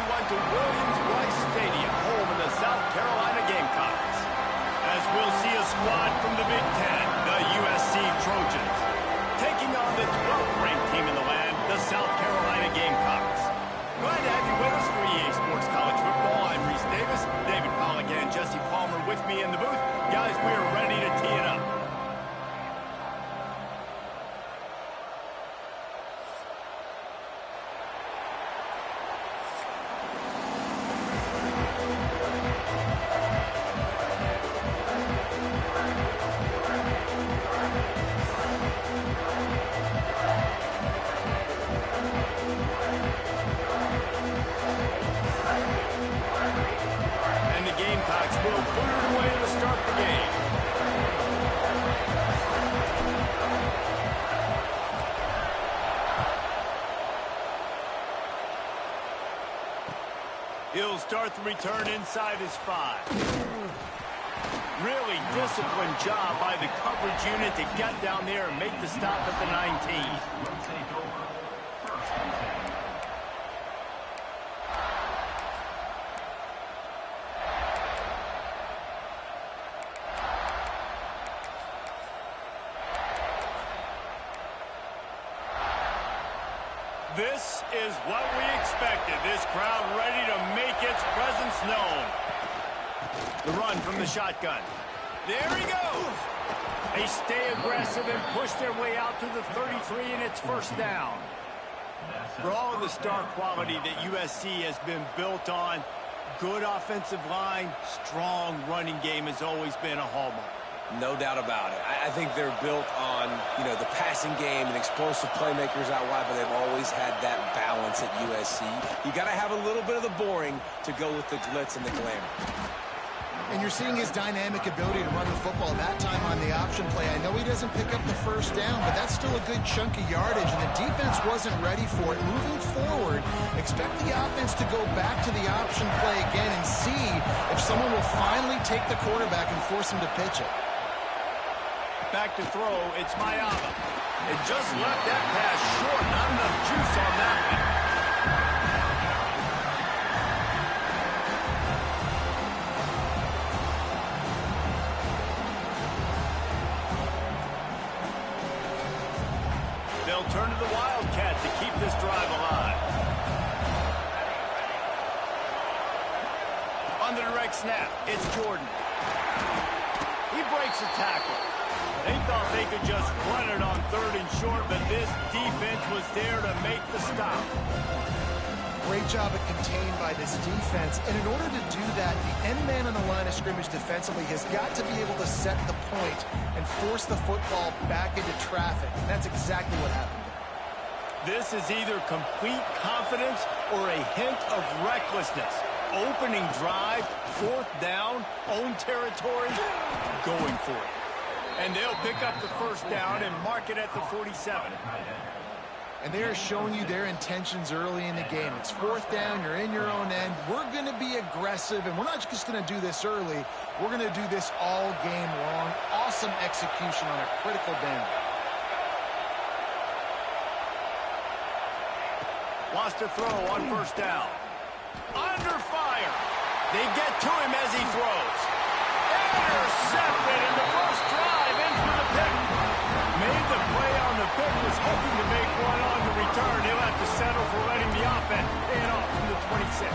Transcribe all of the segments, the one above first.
everyone to Williams-Brice Stadium, home of the South Carolina Gamecocks. As we'll see a squad from the Big Ten, the USC Trojans, taking on the 12th ranked team in the land, the South Carolina Gamecocks. Glad to have you with us for EA Sports College Football. I'm Reese Davis, David Pollack and Jesse Palmer with me in the booth. Guys, we are ready to tee it up. He'll start the return inside his 5. Really disciplined job by the coverage unit to get down there and make the stop at the 19. This is what we expected. This crowd ready to make its presence known. The run from the shotgun. There he goes. They stay aggressive and push their way out to the 33, and it's first down. For all of the star quality that USC has been built on, good offensive line, strong running game has always been a hallmark. No doubt about it. I think they're built on, the passing game and explosive playmakers out wide, but they've always had that balance at USC. You got to have a little bit of the boring to go with the glitz and the glamour. And you're seeing his dynamic ability to run the football that time on the option play. I know he doesn't pick up the first down, but that's still a good chunk of yardage, and the defense wasn't ready for it. Moving forward, expect the offense to go back to the option play again and see if someone will finally take the quarterback and force him to pitch it. Back to throw, it's Mayaba. It just left that pass short. Not enough juice on that one. They'll turn to the Wildcat to keep this drive alive. On the direct snap, it's Jordan. He breaks a tackle. They thought they could just run it on 3rd and short, but this defense was there to make the stop. Great job of contained by this defense. And in order to do that, the end man on the line of scrimmage defensively has got to be able to set the point and force the football back into traffic. And that's exactly what happened. This is either complete confidence or a hint of recklessness. Opening drive, 4th down, own territory, going for it. And they'll pick up the first down and mark it at the 47. And they are showing you their intentions early in the game. It's 4th down, you're in your own end. We're going to be aggressive, and we're not just going to do this early. We're going to do this all game long. Awesome execution on a critical down. Wants to throw on first down. Under fire. They get to him as he throws. Intercepted, and the first drive ends with a pick. Made the play on the pick, was hoping to make one on the return. He'll have to settle for letting the offense pay it off from the 26.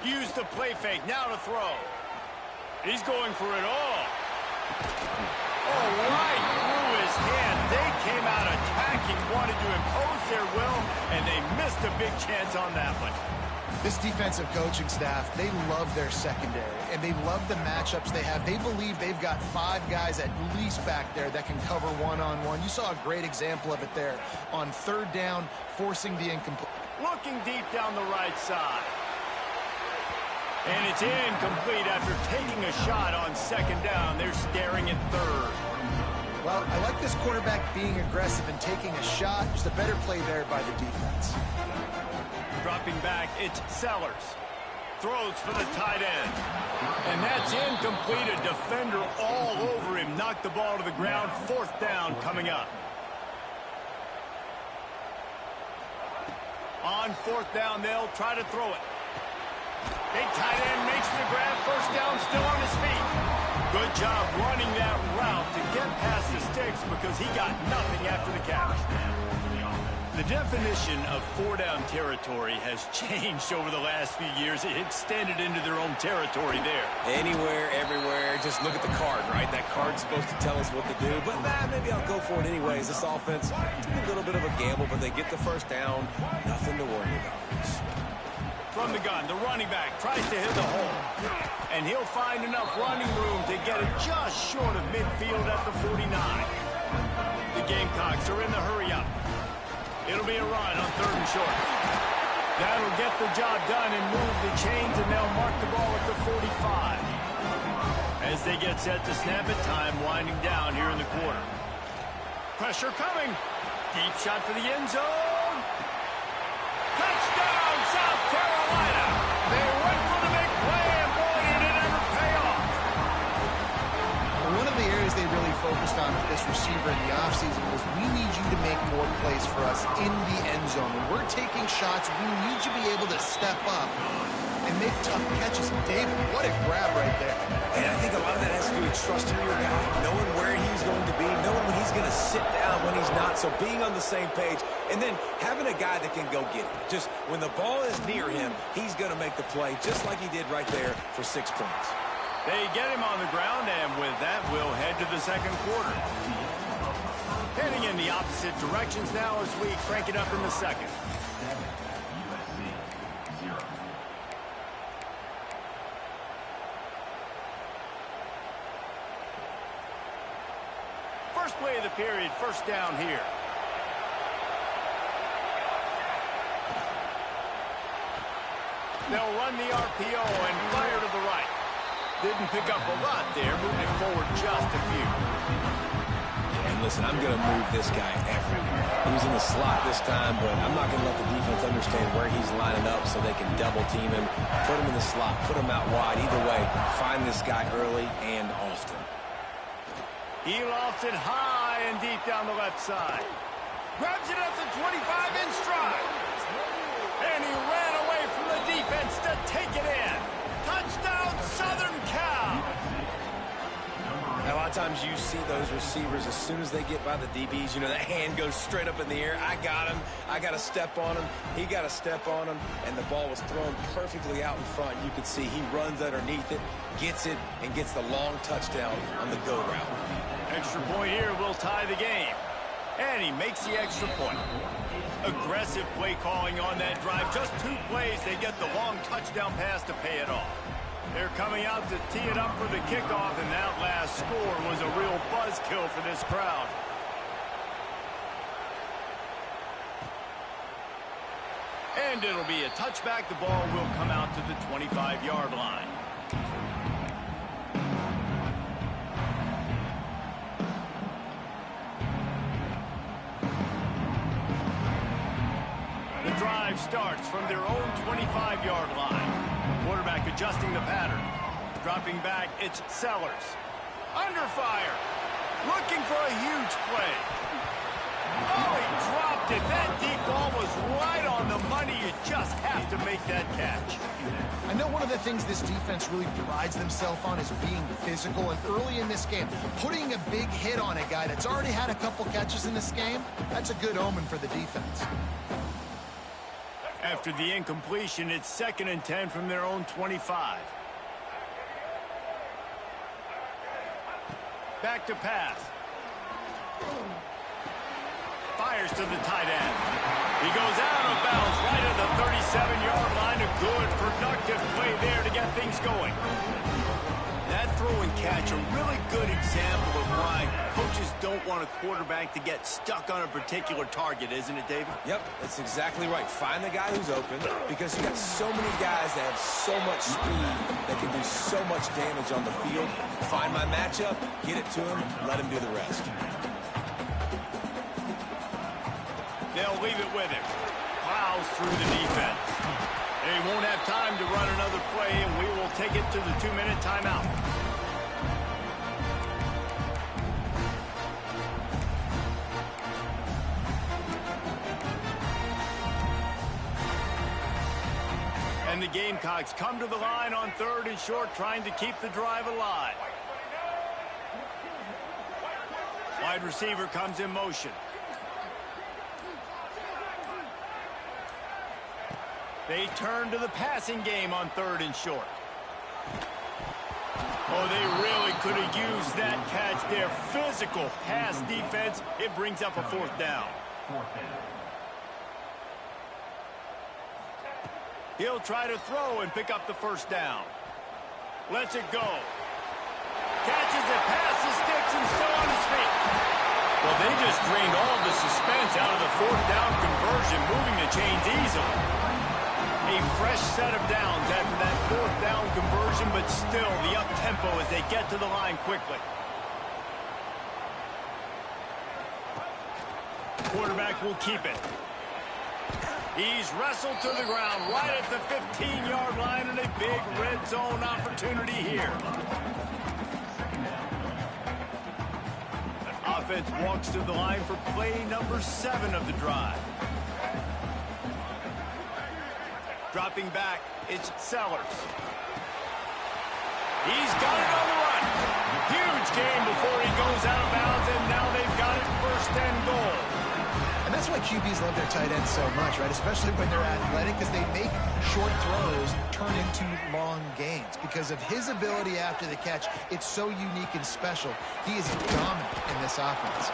Use the play fake, now to throw. He's going for it all. Oh, right through his hand. They came out attacking, wanted to impose their will, and they missed a big chance on that one. This defensive coaching staff, they love their secondary, and they love the matchups they have. They believe they've got 5 guys at least back there that can cover one-on-one. You saw a great example of it there on 3rd down, forcing the incomplete. Looking deep down the right side. And it's incomplete after taking a shot on 2nd down. They're staring at 3rd. Well, I like this quarterback being aggressive and taking a shot. Just a better play there by the defense. Dropping back, it's Sellers. throws for the tight end. And that's incomplete. A defender all over him. Knocked the ball to the ground. 4th down coming up. On 4th down, they'll try to throw it. Big tight end makes the grab. 1st down, still on his feet. Good job running that route to get past the sticks because he got nothing after the catch. The definition of 4-down territory has changed over the last few years. It extended into their own territory there. Anywhere, everywhere. Just look at the card, right? That card's supposed to tell us what to do. But maybe I'll go for it anyways. This offense, a little bit of a gamble, but they get the 1st down. Nothing to worry about. From the gun, the running back tries to hit the hole. And he'll find enough running room to get it just short of midfield at the 49. The Gamecocks are in the hurry-up. It'll be a run on 3rd and short. That'll get the job done and move the chains, and they'll mark the ball at the 45. As they get set to snap it, time winding down here in the quarter. Pressure coming. Deep shot for the end zone. Touchdown, South Carolina. They went for the big play, and boy, did it ever pay off. One of the areas they really focused on with this receiver in the offseason was we need you to make more plays for us in the end zone. When we're taking shots, we need you to be able to step up and make tough catches. David, what a grab right there. And I think a lot of that has to do with trusting your guy, knowing where he's going to be, knowing when he's going to sit down, when he's not. So being on the same page, and then having a guy that can go get it. Just when the ball is near him, he's going to make the play, just like he did right there for 6 points. They get him on the ground, and with that, we'll head to the 2nd quarter. Heading in the opposite directions now as we crank it up in the 2nd. First play of the period, 1st down here. They'll run the RPO and fire to the right. Didn't pick up a lot there, moving it forward just a few. Yeah, and listen, I'm going to move this guy everywhere. He's in the slot this time, but I'm not going to let the defense understand where he's lining up so they can double team him, put him in the slot, put him out wide. Either way, find this guy early and often. He lofts it high and deep down the left side. Grabs it at the 25 in stride. And he ran away from the defense to take it in. Touchdown, Southern Cal! Now, a lot of times you see those receivers, as soon as they get by the DBs, you know, that hand goes straight up in the air. I got him. I got to step on him. He got to step on him. And the ball was thrown perfectly out in front. You can see he runs underneath it, gets it, and gets the long touchdown on the go route. Extra point here will tie the game. And he makes the extra point. Aggressive play calling on that drive. Just 2 plays, they get the long touchdown pass to pay it off. They're coming out to tee it up for the kickoff, and that last score was a real buzzkill for this crowd. And it'll be a touchback. The ball will come out to the 25-yard line. The drive starts from their own 25-yard line. Quarterback adjusting the pattern. Dropping back, it's Sellers. Under fire. Looking for a huge play. Oh, he dropped it. That deep ball was right on the money. You just have to make that catch. I know one of the things this defense really prides themselves on is being physical, and early in this game, putting a big hit on a guy that's already had a couple catches in this game, that's a good omen for the defense. After the incompletion, it's 2nd and 10 from their own 25. Back to pass. Fires to the tight end. He goes out of bounds right at the 37-yard line. A good, productive play there to get things going. That throw and catch, a really good example of why coaches don't want a quarterback to get stuck on a particular target, isn't it, David? Yep, that's exactly right. Find the guy who's open, because you got so many guys that have so much speed that can do so much damage on the field. Find my matchup, get it to him, let him do the rest. They'll leave it with him. Plows through the defense. They won't have time to run another play, and we will take it to the 2-minute timeout. And the Gamecocks come to the line on 3rd and short, trying to keep the drive alive. Wide receiver comes in motion. They turn to the passing game on 3rd and short. Oh, they really could have used that catch there. Physical pass defense. It brings up a 4th down. He'll try to throw and pick up the 1st down. Lets it go. Catches it past the sticks and still on his feet. Well, they just drained all the suspense out of the 4th down conversion, moving the chains easily. A fresh set of downs after that 4th down conversion, but still the up-tempo as they get to the line quickly. Quarterback will keep it. He's wrestled to the ground right at the 15-yard line, and a big red zone opportunity here. Offense walks to the line for play number 7 of the drive. Dropping back, it's Sellers. He's got it on the run. Huge game before he goes out of bounds, and now they've got it 1st and goal. And that's why QBs love their tight ends so much, right? Especially when they're athletic, because they make short throws turn into long gains. Because of his ability after the catch, it's so unique and special. He is dominant in this offense.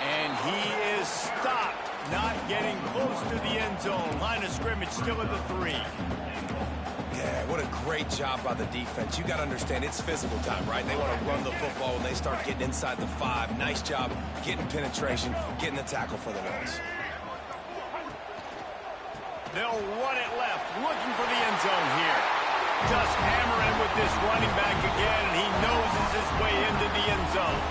And he is stopped, not getting close to the end zone. Line of scrimmage still at the 3. Yeah, what a great job by the defense. You got to understand, it's physical time, right? They want to run the football when they start getting inside the 5. Nice job getting penetration, getting the tackle for the loss. They'll run it left, looking for the end zone here. Just hammering with this running back again, and he noses his way into the end zone.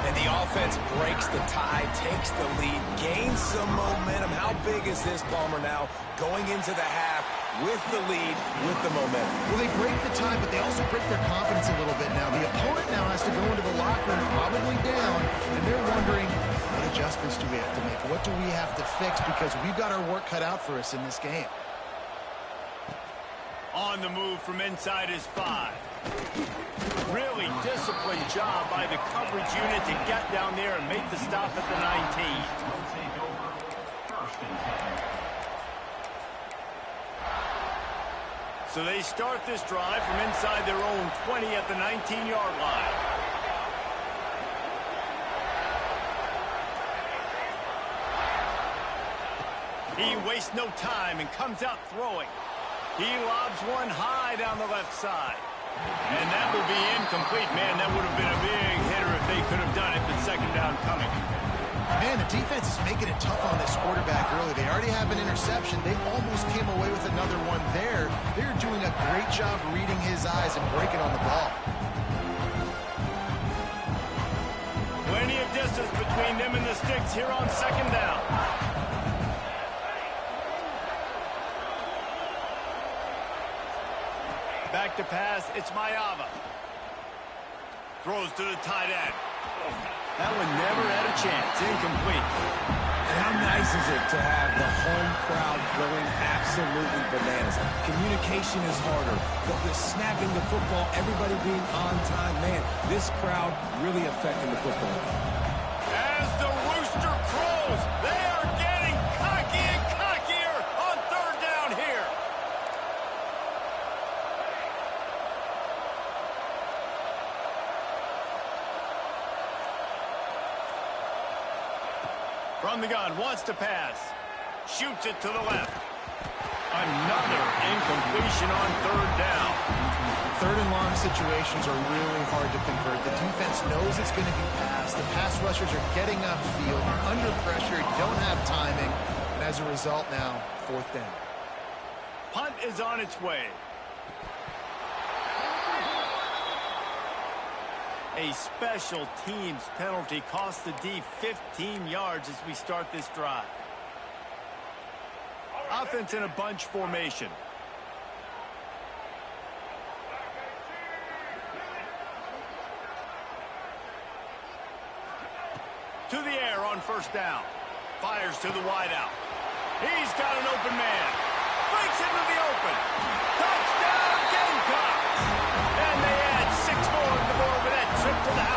And the offense breaks the tie, takes the lead, gains some momentum. How big is this, Palmer, now going into the half with the lead, with the momentum? Well, they break the tie, but they also break their confidence a little bit now. The opponent now has to go into the locker room, probably down, and they're wondering, what adjustments do we have to make? What do we have to fix? Because we've got our work cut out for us in this game. On the move from inside his 5. Really disciplined job by the coverage unit to get down there and make the stop at the 19. So they start this drive from inside their own 20 at the 19-yard line. He wastes no time and comes out throwing. He lobs one high down the left side. And that will be incomplete. Man, that would have been a big hitter if they could have done it, but 2nd down coming. Man, the defense is making it tough on this quarterback early. They already have an interception. They almost came away with another one there. They're doing a great job reading his eyes and breaking on the ball. Plenty of distance between them and the sticks here on 2nd down. Back to pass, it's Mayava. Throws to the tight end. That one never had a chance, incomplete. And how nice is it to have the home crowd going absolutely bananas? Communication is harder, but the snapping the football, everybody being on time, man, this crowd really affecting the football. As the rooster crows, they are getting cocky and cockier on 3rd down here. From the gun, wants to pass. Shoots it to the left. Another incompletion on 3rd down. 3rd and long situations are really hard to convert. The defense knows it's going to be passed. The pass rushers are getting upfield. You're under pressure. You don't have timing. And as a result now, 4th down. Punt is on its way. A special teams penalty cost the D 15 yards as we start this drive. Offense in a bunch formation. To the air on first down. Fires to the wideout. He's got an open man. Breaks into the open. Touchdown, Gamecocks! And they add 6 more to the board with that trip to the house.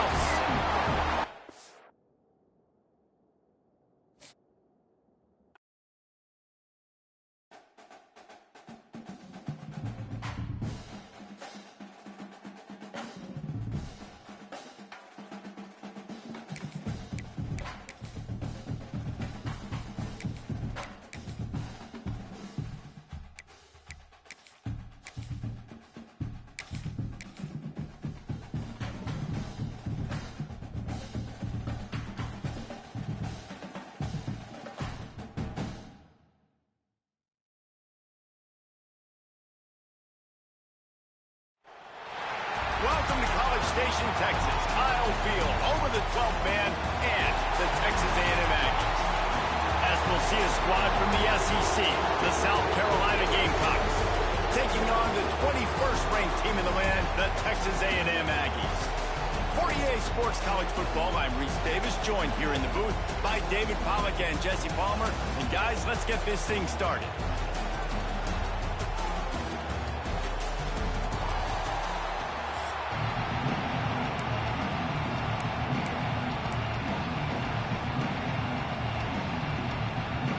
Welcome to College Station, Texas. Kyle Field over the 12th man and the Texas A&M Aggies. As we'll see a squad from the SEC, the South Carolina Gamecocks, taking on the 21st ranked team in the land, the Texas A&M Aggies. For EA Sports College Football, I'm Reese Davis, joined here in the booth by David Pollack and Jesse Palmer. And guys, let's get this thing started.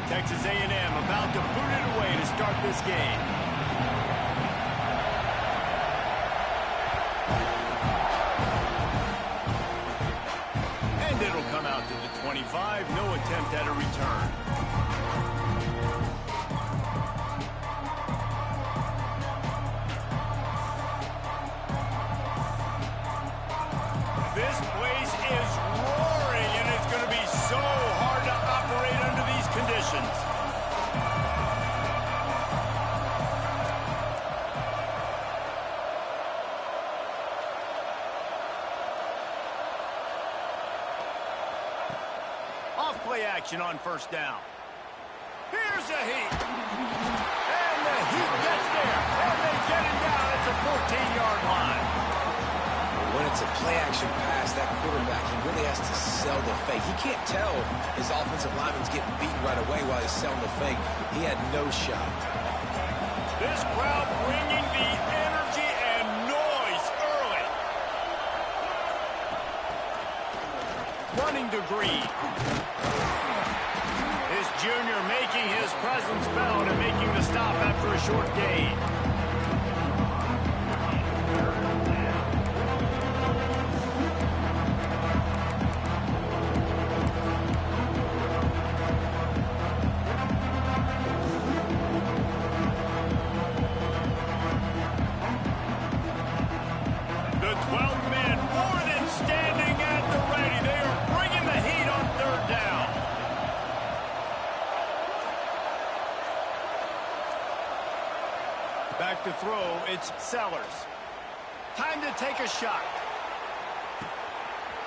Texas A&M about to boot it away to start this game. And it'll come out to the 25. No attempt at a return. This place is roaring, and it's going to be so hard to operate under these conditions. Off-play action on first down. Here's a heat. And the heat gets there. And they get it down at the 14-yard line. When it's a play-action pass, that quarterback, he really has to sell the fake. He can't tell his offensive lineman's getting beaten right away while he's selling the fake. He had no shot. This crowd bringing the energy and noise early. Running to Green. This junior making his presence felt and making the stop after a short gain. Back to throw, it's Sellers. Time to take a shot.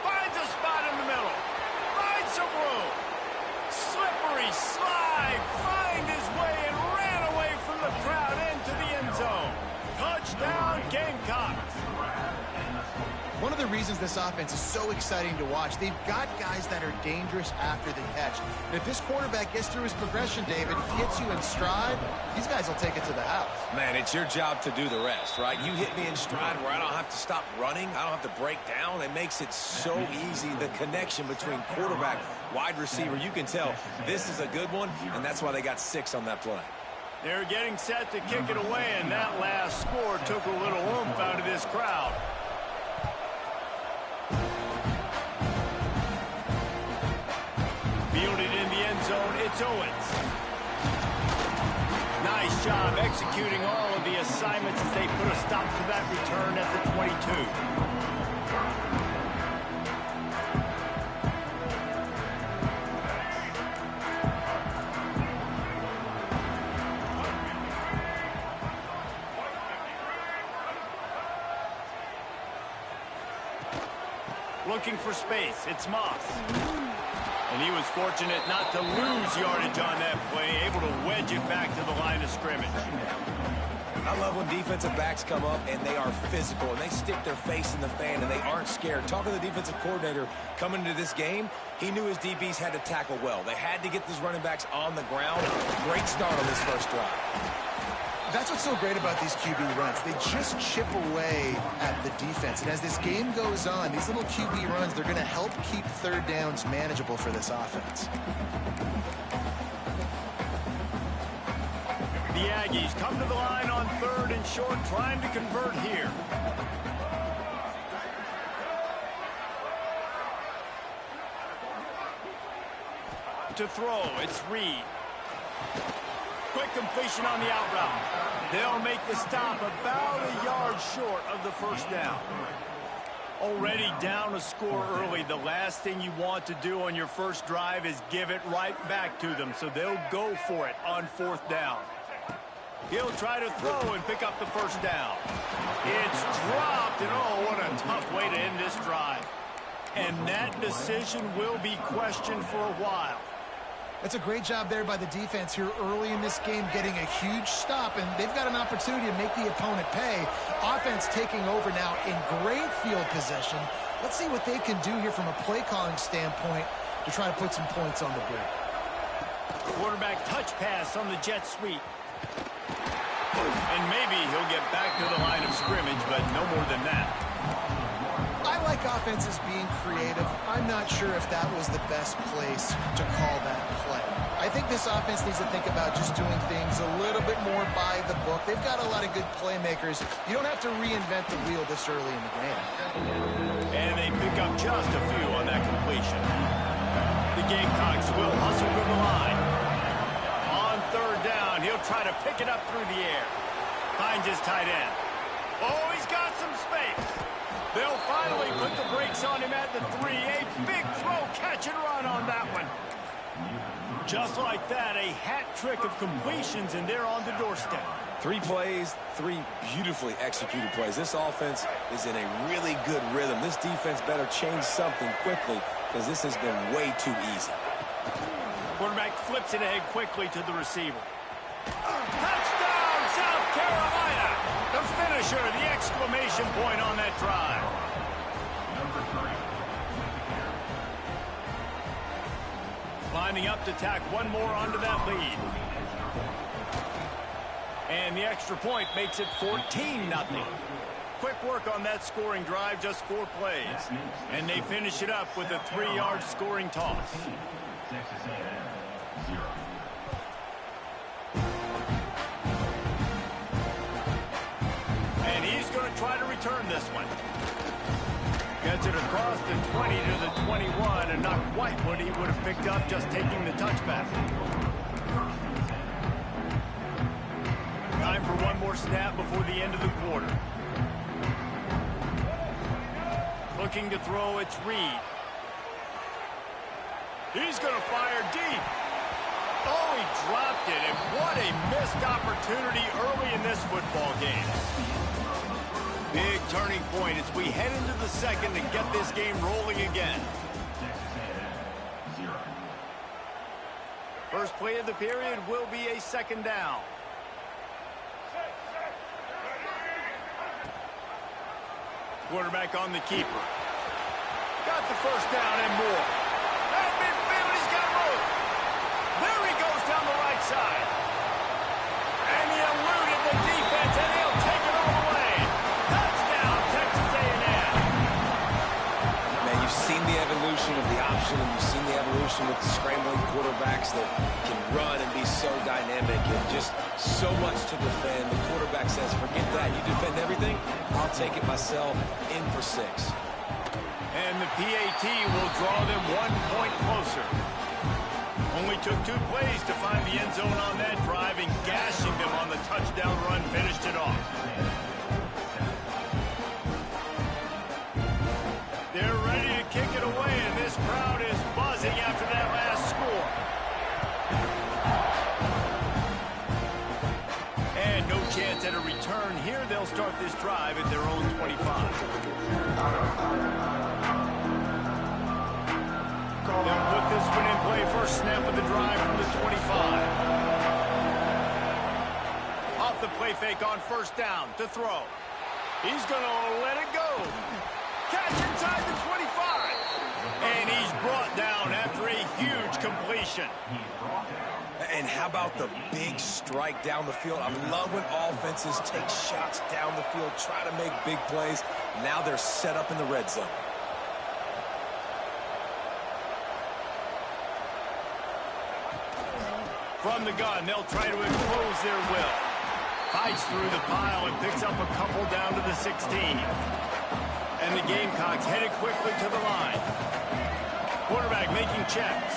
Finds a spot in the middle. Finds some room. Slippery slide. Find his way and ran away from the crowd into the end zone. Touchdown, Gamecocks. One of the reasons this offense is so exciting to watch, they've got guys that are dangerous after the catch. And if this quarterback gets through his progression, David, if he hits you in stride, these guys will take it to the house. Man, it's your job to do the rest, right? You hit me in stride where I don't have to stop running. I don't have to break down. It makes it so easy. The connection between quarterback, wide receiver, you can tell this is a good one, and that's why they got 6 on that play. They're getting set to kick it away, and that last score took a little oomph out of this crowd. Fielded in the end zone, it's Owens. Nice job executing all of the assignments as they put a stop to that return at the 22. Looking for space, it's Moss. And he was fortunate not to lose yardage on that play, able to wedge it back to the line of scrimmage. I love when defensive backs come up and they are physical and they stick their face in the fan and they aren't scared. Talking to the defensive coordinator coming into this game, he knew his DBs had to tackle well. They had to get these running backs on the ground. Great start on this first drive. That's what's so great about these QB runs. They just chip away at the defense. And as this game goes on, these little QB runs, they're going to help keep third downs manageable for this offense. The Aggies come to the line on 3rd and short, trying to convert here. To throw, it's Reed. Quick completion on the out route. They'll make the stop about a yard short of the first down. Already down a score early. The last thing you want to do on your first drive is give it right back to them, so they'll go for it on 4th down. He'll try to throw and pick up the first down. It's dropped, and oh, what a tough way to end this drive. And that decision will be questioned for a while. That's a great job there by the defense here early in this game, getting a huge stop, and they've got an opportunity to make the opponent pay. Offense taking over now in great field position. Let's see what they can do here from a play calling standpoint to try to put some points on the board. Quarterback touch pass on the jet sweep. And maybe he'll get back to the line of scrimmage, but no more than that. I like offenses being creative. I'm not sure if that was the best place to call that play. I think this offense needs to think about just doing things a little bit more by the book. They've got a lot of good playmakers. You don't have to reinvent the wheel this early in the game. And they pick up just a few on that completion. The Gamecocks will hustle to the line. On 3rd down, he'll try to pick it up through the air. Finds his tight end. Oh, he's got some space. They'll finally put the brakes on him at the 3. A big throw, catch and run on that one. Just like that, a hat trick of completions, and they're on the doorstep. 3 plays, 3 beautifully executed plays. This offense is in a really good rhythm. This defense better change something quickly because this has been way too easy. Quarterback flips it ahead quickly to the receiver. Touchdown, South Carolina! The finisher, the exclamation point on that drive. Lining up to tack one more onto that lead. And the extra point makes it 14-0. Quick work on that scoring drive, just 4 plays. And they finish it up with a 3-yard scoring toss. And he's going to try to return this one. Gets it across the 20 to the 21, and not quite what he would have picked up just taking the touchback. Time for one more snap before the end of the quarter. Looking to throw, it's Reed. He's going to fire deep. Oh, he dropped it, and what a missed opportunity early in this football game. Big turning point as we head into the second and get this game rolling again. First play of the period will be a 2nd down. Quarterback on the keeper. Got the first down and more. That midfield, he's got room. There he goes down the right side. And he eluded the defense, and he'll take it all the way. Touchdown, Texas A&M. Man, you've seen the evolution of the option, and you've seen the evolution with the scrambling quarterbacks that can run and be so dynamic and just so much to defend. The quarterback says, forget that. You defend everything, I'll take it myself. In for 6. And the PAT will draw them 1 point closer. Only took 2 plays to find the end zone on that drive, and gashing them on the touchdown run finished it off. They're ready to kick it away, and this crowd is buzzing after that last score. And no chance at a return here. They'll start this drive at their own 25. They'll put this one in play first snap of the drive from the 25. Off the play fake on first down to throw. He's going to let it go. Catch inside the 25. And he's brought down after a huge completion. And how about the big strike down the field? I love when offenses take shots down the field, try to make big plays. Now they're set up in the red zone. From the gun, they'll try to impose their will. Fights through the pile and picks up a couple down to the 16. And the Gamecocks headed quickly to the line. Quarterback making checks.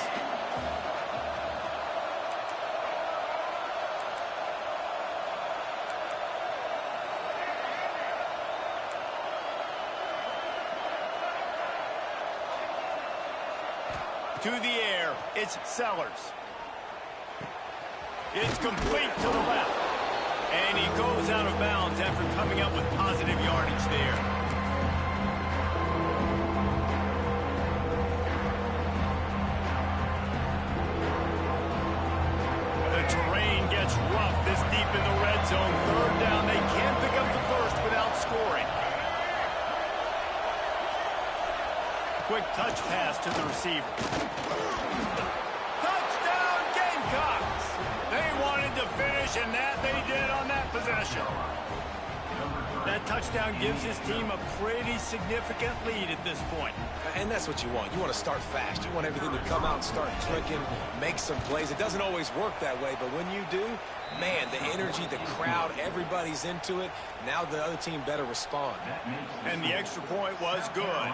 To the air, it's Sellers. It's complete to the left. And he goes out of bounds after coming up with positive yardage there. The terrain gets rough this deep in the red zone. Third down, they can't pick up the first without scoring. Quick touch pass to the receiver. Touchdown, Gamecocks! They wanted to finish, and that they did on that possession. That touchdown gives his team a pretty significant lead at this point. And that's what you want. You want to start fast. You want everything to come out and start clicking, make some plays. It doesn't always work that way, but when you do, man, the energy, the crowd, everybody's into it. Now the other team better respond. And the extra point was good.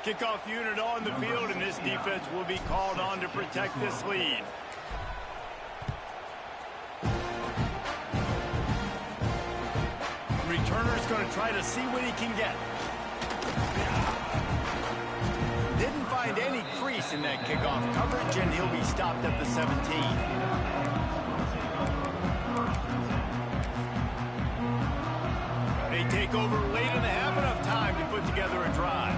Kickoff unit on the field, and this defense will be called on to protect this lead. Returner's going to try to see what he can get. Didn't find any crease in that kickoff coverage, and he'll be stopped at the 17. They take over late in the half, enough time to put together a drive.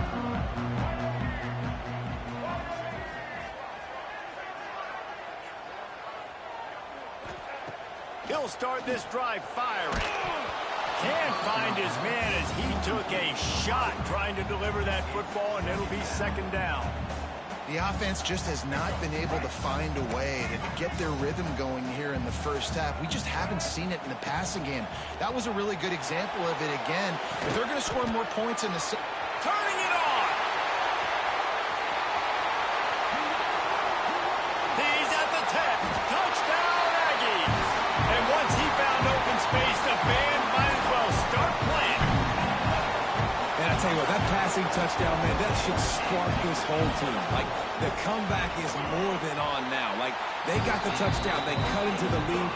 He'll start this drive firing. Can't find his man as he took a shot trying to deliver that football, and it'll be second down. The offense just has not been able to find a way to get their rhythm going here in the first half. We just haven't seen it in the passing game. That was a really good example of it again. If they're going to score more points in the... Turning it on! He's at the 10. Touchdown, Aggies! And once he found open space, the band might as well start playing. And I tell you what, that passing touchdown, man, that should spark this whole team. Like, the comeback is more than on now. Like, they got the touchdown. They cut into the lead.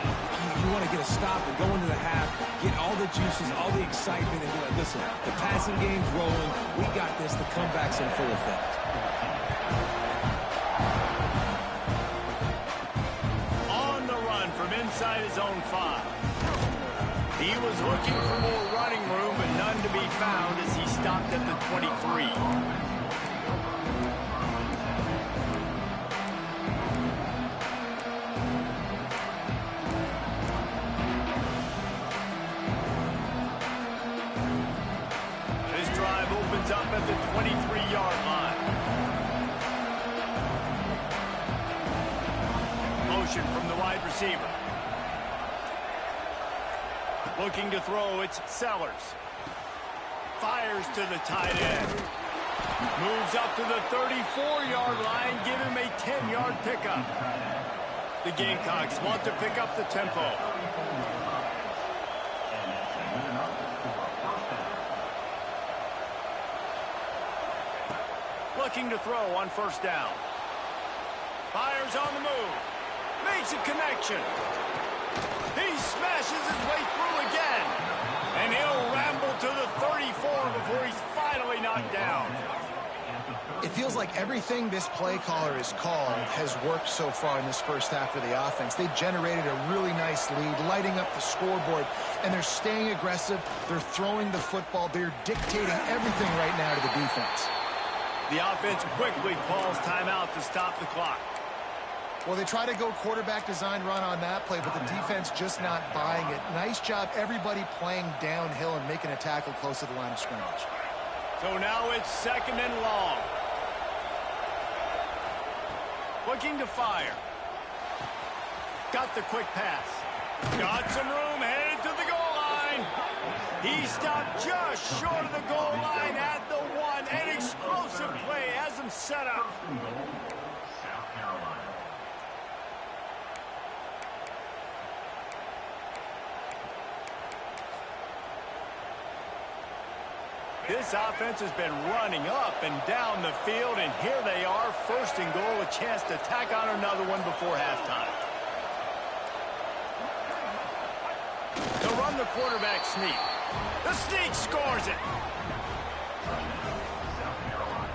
You want to get a stop and go into the half, get all the juices, all the excitement, and be like, listen, the passing game's rolling. We got this. The comeback's in full effect. On the run from inside his own 5. He was looking for more running room, but none to be found as he stopped at the 23. This drive opens up at the 23-yard line. Motion from the wide receiver. Looking to throw, it's Sellers. Fires to the tight end. Moves up to the 34-yard line, give him a 10-yard pickup. The Gamecocks want to pick up the tempo. Looking to throw on first down. Fires on the move. Makes a connection. He smashes his way through again. And he'll ramble to the 34 before he's finally knocked down. It feels like everything this play caller has called has worked so far in this first half for the offense. They've generated a really nice lead, lighting up the scoreboard, and they're staying aggressive. They're throwing the football. They're dictating everything right now to the defense. The offense quickly calls timeout to stop the clock. Well, they try to go quarterback design run on that play, but the defense just not buying it. Nice job, everybody playing downhill and making a tackle close to the line of scrimmage. So now it's 2nd and long. Looking to fire. Got the quick pass. Got some room, headed to the goal line. He stopped just short of the goal line at the 1. An explosive play has him set up. This offense has been running up and down the field, and here they are, 1st and goal, a chance to tack on another one before halftime. They'll run the quarterback sneak. The sneak scores it.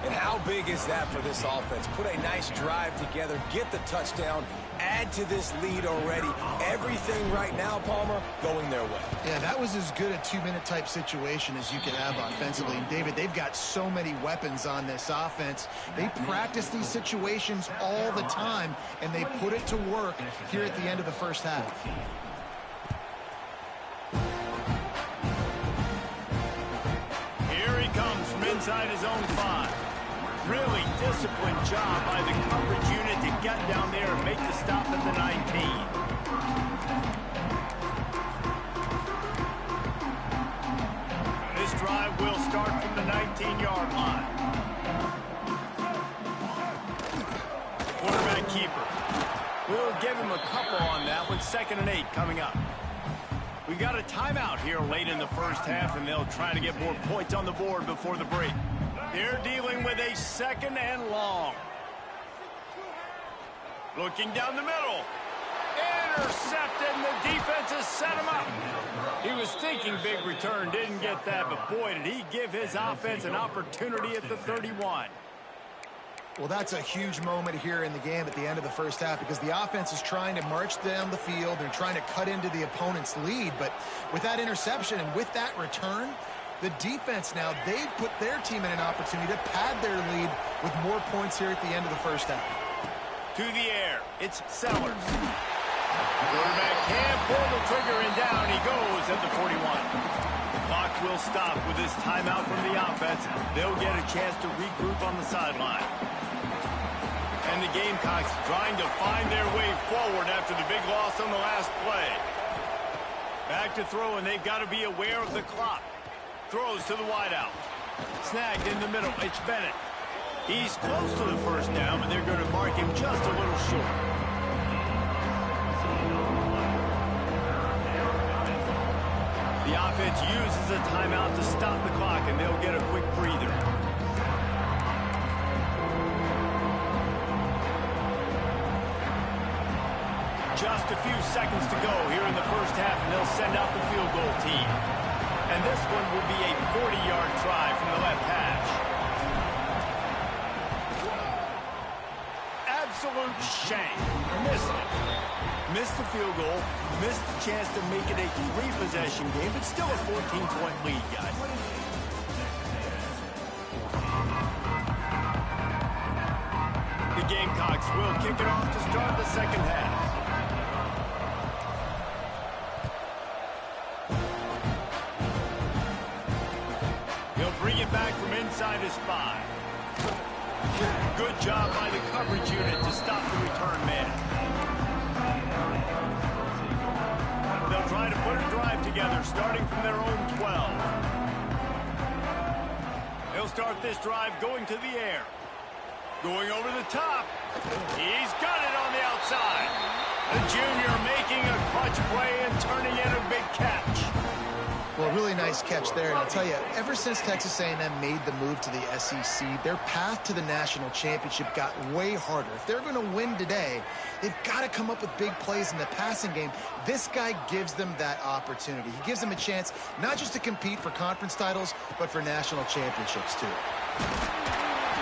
And how big is that for this offense? Put a nice drive together, get the touchdown, add to this lead already. Everything right now, Palmer, going their way. Yeah, that was as good a 2-minute type situation as you can have offensively. And David, they've got so many weapons on this offense. They practice these situations all the time, and they put it to work here at the end of the first half. Here he comes from inside his own 5. Really disciplined job by the coverage unit to get down there and make the stop at the 19. This drive will start from the 19-yard line. Quarterback keeper. We'll give him a couple on that one. 2nd and 8 coming up. We got a timeout here late in the first half, and they'll try to get more points on the board before the break. They're dealing with a 2nd and long. Looking down the middle. Intercepted, and the defense has set him up. He was thinking big return, didn't get that, but boy, did he give his offense an opportunity at the 31. Well, that's a huge moment here in the game at the end of the first half because the offense is trying to march down the field. They're trying to cut into the opponent's lead, but with that interception and with that return, the defense now, they've put their team in an opportunity to pad their lead with more points here at the end of the first half. To the air, it's Sellers. Quarterback can't pull the trigger, and down he goes at the 41. The clock will stop with this timeout from the offense. They'll get a chance to regroup on the sideline. And the Gamecocks trying to find their way forward after the big loss on the last play. Back to throw, and they've got to be aware of the clock. Throws to the wideout. Snagged in the middle. It's Bennett. He's close to the first down, but they're going to mark him just a little short. The offense uses a timeout to stop the clock, and they'll get a quick breather. Just a few seconds to go here in the first half, and they'll send out the field goal team. And this one will be a 40-yard try from the left hash. Absolute shame. Missed it. Missed the field goal. Missed the chance to make it a 3-possession game, but still a 14-point lead, guys. The Gamecocks will kick it off to start the second half. Bring it back from inside his 5. Good job by the coverage unit to stop the return man. They'll try to put a drive together starting from their own 12. They'll start this drive going to the air. Going over the top. He's got it on the outside. The junior making a clutch play and turning in a big catch. Well, really nice catch there. And I'll tell you, ever since Texas A&M made the move to the SEC, their path to the national championship got way harder. If they're going to win today, they've got to come up with big plays in the passing game. This guy gives them that opportunity. He gives them a chance not just to compete for conference titles, but for national championships, too.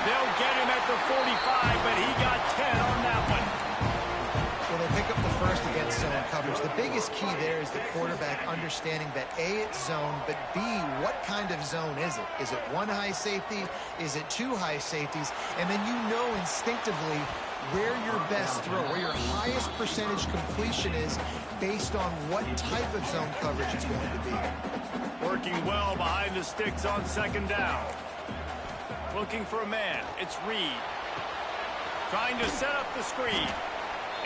They'll get him at the 45, but he got 10 on that one. Well, they pick up the first against zone coverage. The biggest key there is the quarterback understanding that A, it's zone, but B, what kind of zone is it? Is it one high safety? Is it two high safeties? And then you know instinctively where your best throw, where your highest percentage completion is based on what type of zone coverage it's going to be. Working well behind the sticks on second down. Looking for a man. It's Reed. Trying to set up the screen.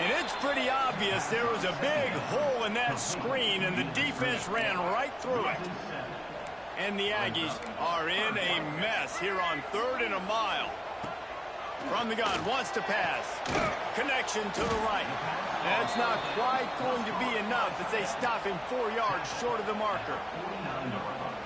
And it's pretty obvious there was a big hole in that screen, and the defense ran right through it. And the Aggies are in a mess here on 3rd and a mile. From the gun, wants to pass. Connection to the right. That's not quite going to be enough as they stop him 4 yards short of the marker.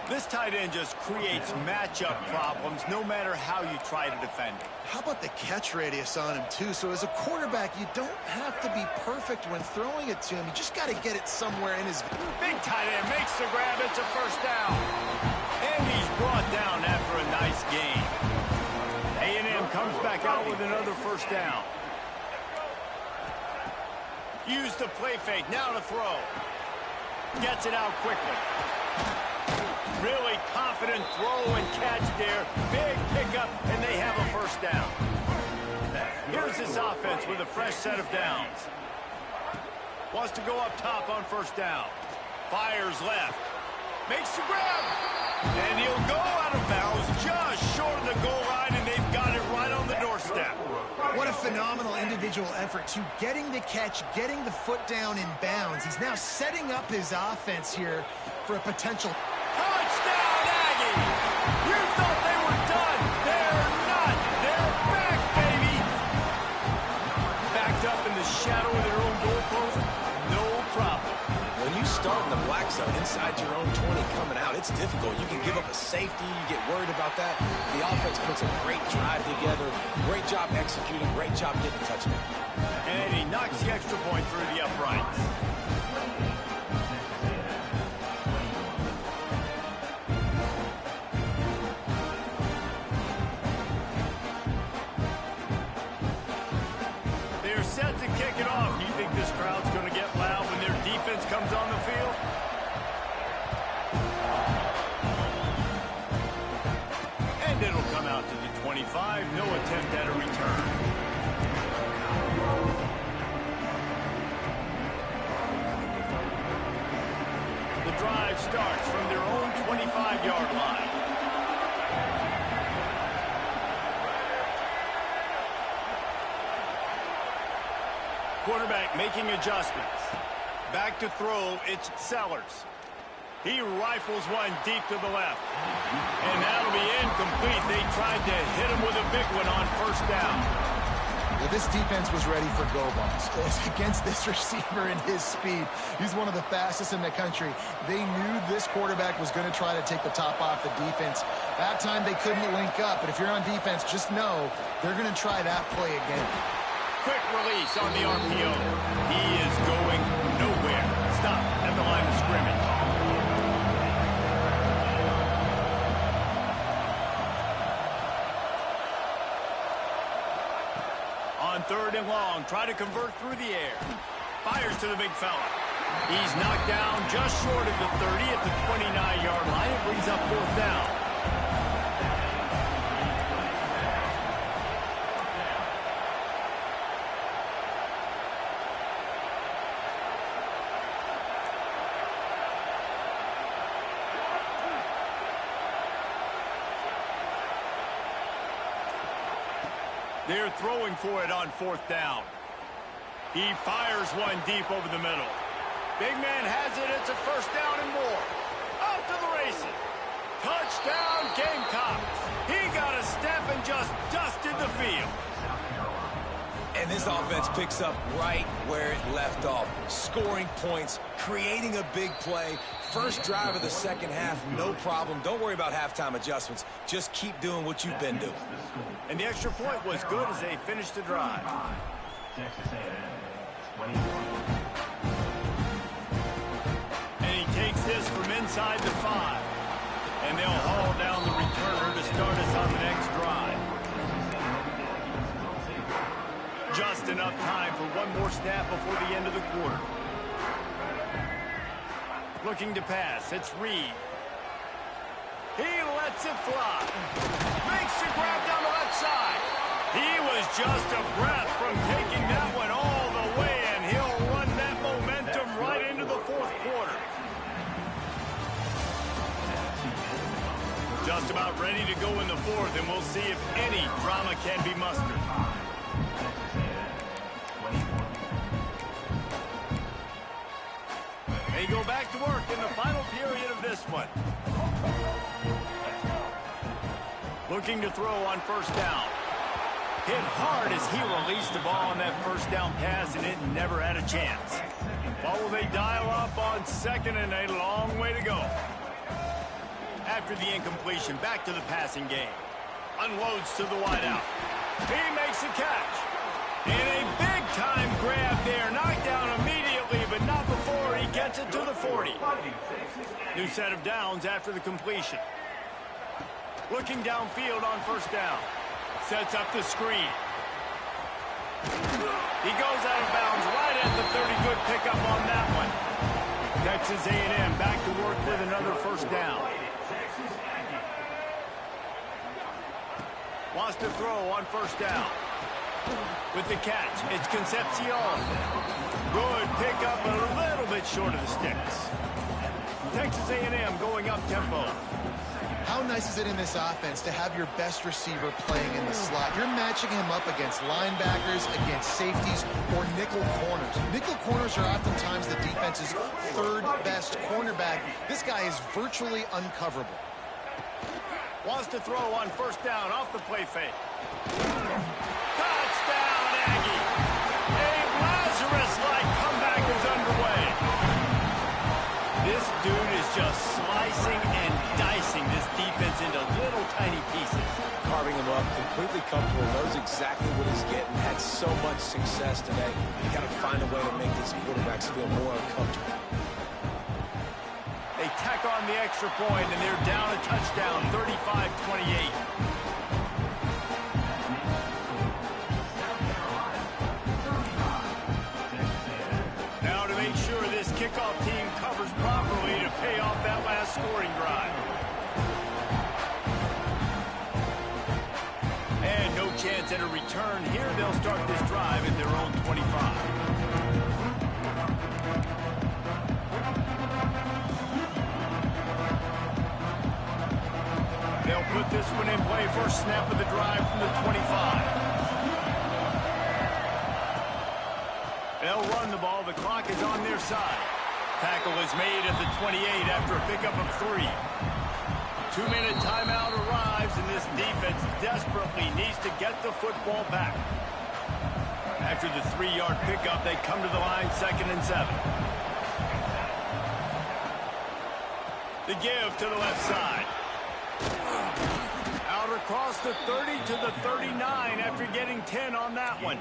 This tight end just creates matchup problems no matter how you try to defend him. How about the catch radius on him, too? So as a quarterback, you don't have to be perfect when throwing it to him. You just got to get it somewhere in his... Big tight end makes the grab. It's a first down. And he's brought down after a nice gain. A&M comes back out with another first down. Use the play fake. Now to throw. Gets it out quickly. Really confident throw and catch there. Big pickup, and they have a first down. Here's this offense with a fresh set of downs. Wants to go up top on first down. Fires left. Makes the grab. And he'll go out of bounds just short of the goal line, and they've got it right on the doorstep. What a phenomenal individual effort to getting the catch, getting the foot down in bounds. He's now setting up his offense here for a potential... Touchdown, Aggie! You thought they were done. They're not. They're back, baby. Backed up in the shadow of their own goalpost. No problem. When you start in the black zone inside your own 20 coming out, it's difficult. You can give up a safety. You get worried about that. The offense puts a great drive together. Great job executing. Great job getting a touchdown. And he knocks the extra point through the uprights. Set to kick it off. Do you think this crowd's going to get loud when their defense comes on the field? And it'll come out to the 25. No attempt at a return. The drive starts from their own 25-yard line. Quarterback making adjustments. Back to throw, it's Sellers. He rifles one deep to the left. And that'll be incomplete. They tried to hit him with a big one on first down. Well, this defense was ready for go balls against this receiver and his speed. He's one of the fastest in the country. They knew this quarterback was going to try to take the top off the defense. That time they couldn't link up, but if you're on defense, just know they're going to try that play again. Quick release on the RPO. He is going nowhere. Stop at the line of scrimmage. On 3rd and long, try to convert through the air. Fires to the big fella. He's knocked down just short of the 30 at the 29-yard line. It brings up 4th down. They're throwing for it on 4th down. He fires one deep over the middle. Big man has it. It's a first down and more. Off to the races. Touchdown, Gamecocks. He got a step and just dusted the field. And this offense picks up right where it left off. Scoring points, creating a big play. First drive of the second half, no problem. Don't worry about halftime adjustments. Just keep doing what you've been doing. And the extra point was good as they finished the drive. And he takes this from inside the 5. And they'll haul down the returner to start us on the next drive. Just enough time for one more snap before the end of the quarter. Looking to pass. It's Reed. He lets it fly. Makes the grab down the left side. He was just a breath from taking that one all the way, and he'll run that momentum right into the fourth quarter. Just about ready to go in the fourth, and we'll see if any drama can be mustered. They go back to work in the final period of this one. Looking to throw on first down. Hit hard as he released the ball on that first down pass, and it never had a chance. What will they dial up on second, and a long way to go. After the incompletion, back to the passing game. Unloads to the wideout. He makes a catch. And a big-time grab there. Knocked down immediately, but not before he gets it to the 40. New set of downs after the completion. Looking downfield on first down. Sets up the screen. He goes out of bounds right at the 30. Good pickup on that one. Texas A&M back to work with another first down. Wants to throw on first down. With the catch, it's Concepcion. Good pickup, but a little bit short of the sticks. Texas A&M going up tempo. How nice is it in this offense to have your best receiver playing in the slot? You're matching him up against linebackers, against safeties, or nickel corners. Nickel corners are oftentimes the defense's third best cornerback. This guy is virtually uncoverable. Wants to throw on first down off the play fake. Touchdown, Aggie. A Lazarus-like comeback is underway. This dude is just slicing and dicing this defense into little tiny pieces. Carving him up, completely comfortable, knows exactly what he's getting, had so much success today. You got to find a way to make these quarterbacks feel more uncomfortable. They tack on the extra point, and they're down a touchdown, 35-28. Now to make sure this kickoff team covers properly to pay off that last scoring drive. And no chance at a return here. They'll start this drive at their own 25. They'll put this one in play. First snap of the drive from the 25. They'll run the ball. The clock is on their side. Tackle is made at the 28 after a pickup of 3. 2-minute timeout arrives, and this defense desperately needs to get the football back. After the 3-yard pickup, they come to the line, 2nd and 7. The give to the left side. Out across the 30 to the 39 after getting 10 on that one.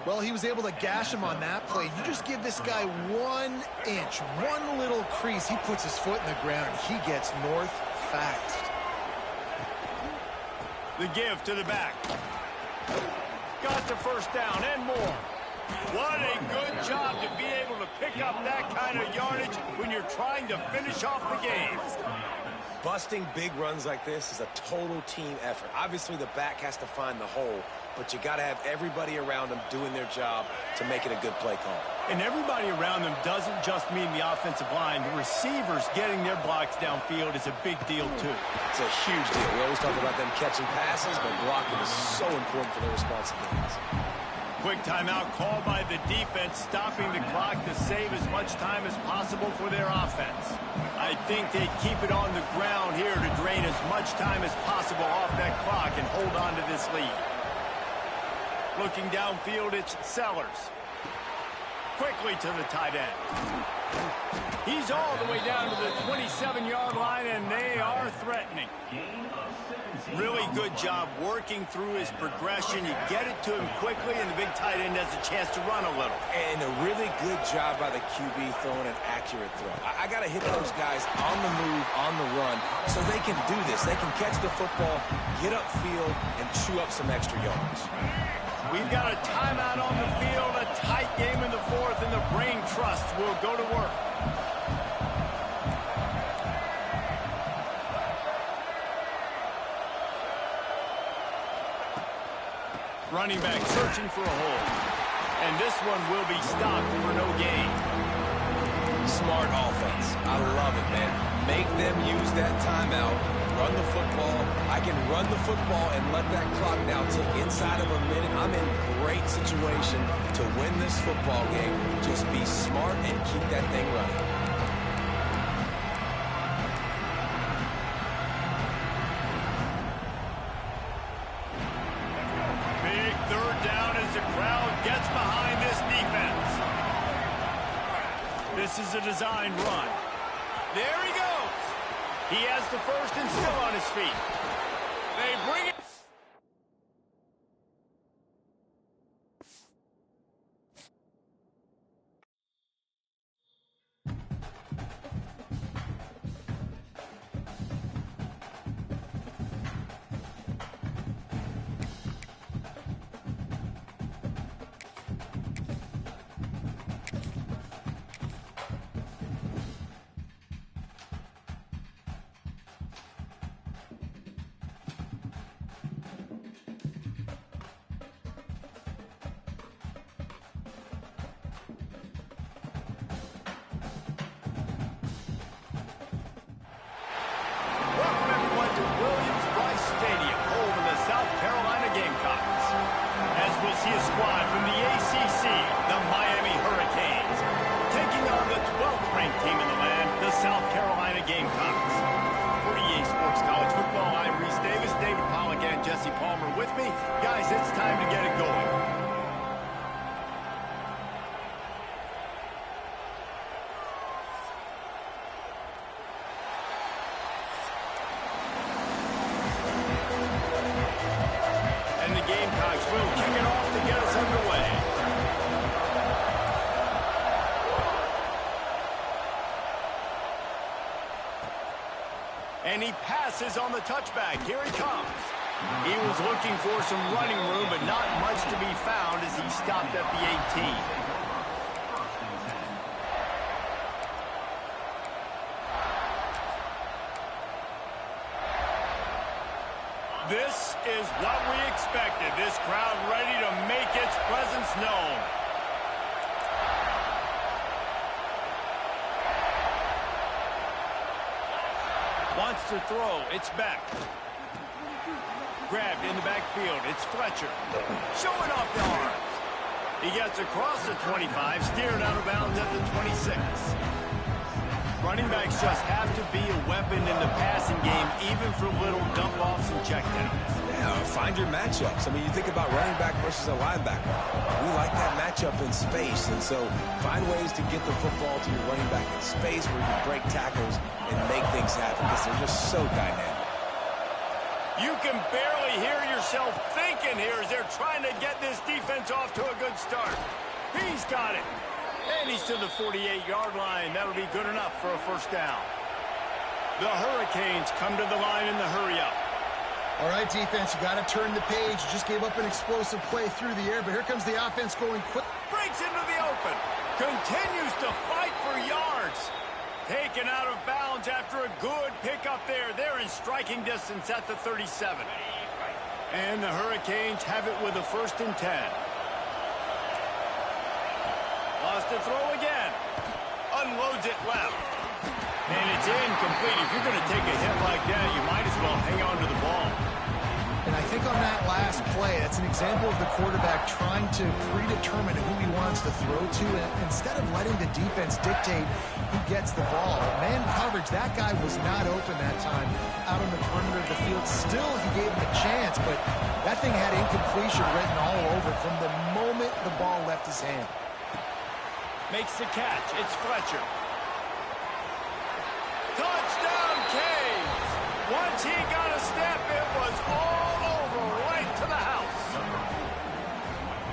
Well, he was able to gash him on that play. You just give this guy 1 inch, one little crease. He puts his foot in the ground. He gets north fast. The give to the back. Got the first down and more. What a good job to be able to pick up that kind of yardage when you're trying to finish off the game. Busting big runs like this is a total team effort. Obviously, the back has to find the hole, but you got to have everybody around them doing their job to make it a good play call. And everybody around them doesn't just mean the offensive line. The receivers getting their blocks downfield is a big deal, too. It's a huge deal. We always talk about them catching passes, but blocking is so important for their responsibilities. Quick timeout called by the defense, stopping the clock to save as much time as possible for their offense. I think they keep it on the ground here to drain as much time as possible off that clock and hold on to this lead. Looking downfield, it's Sellers. Quickly to the tight end. He's all the way down to the 27-yard line, and they are threatening. Really good job working through his progression. You get it to him quickly, and the big tight end has a chance to run a little. And a really good job by the QB throwing an accurate throw. I got to hit those guys on the move, on the run, so they can do this. They can catch the football, get upfield, and chew up some extra yards. We've got a timeout on the field, a tight game in the fourth, and the brain trust will go to work. Running back searching for a hole. And this one will be stopped for no gain. Smart offense. I love it, man. Make them use that timeout. Run the football. I can run the football and let that clock now tick inside of a minute. I'm in great situation to win this football game. Just be smart and keep that thing running. Big third down as the crowd gets behind this defense. This is a designed run. There he goes. He has the first and still on his feet. They bring it. See a squad from the ACC, the Miami Hurricanes, taking on the 12th ranked team in the land, the South Carolina Gamecocks. For EA Sports College Football, I'm Reese Davis, David Pollack, and Jesse Palmer with me. Guys, it's time to get it going. Will kick it off to get us underway. And he passes on the touchback. Here he comes. He was looking for some running room, but not much to be found as he stopped at the 18. This is what we expected. This crowd ready to make its presence known. Wants to throw. It's back. Grabbed in the backfield. It's Fletcher. Showing off the arms. He gets across the 25, steered out of bounds at the 26. Running backs just have to be a weapon in the passing game, even for little dump-offs and checkdowns. Yeah, find your matchups. I mean, you think about running back versus a linebacker. We like that matchup in space, and so find ways to get the football to your running back in space where you can break tackles and make things happen because they're just so dynamic. You can barely hear yourself thinking here as they're trying to get this defense off to a good start. He's got it. And he's to the 48-yard line. That'll be good enough for a first down. The Hurricanes come to the line in the hurry-up. All right, defense, you got to turn the page. You just gave up an explosive play through the air, but here comes the offense going quick. Breaks into the open. Continues to fight for yards. Taken out of bounds after a good pickup there. They're in striking distance at the 37. And the Hurricanes have it with a 1st and 10. Lost to throw again. Unloads it left. And it's incomplete. If you're going to take a hit like that, you might as well hang on to the ball. And I think on that last play, that's an example of the quarterback trying to predetermine who he wants to throw to. And instead of letting the defense dictate who gets the ball, man coverage, that guy was not open that time out on the perimeter of the field. Still, he gave him a chance, but that thing had incompletion written all over from the moment the ball left his hand. Makes the catch. It's Fletcher. Touchdown, Canes! Once he got a step, it was all over, right to the house.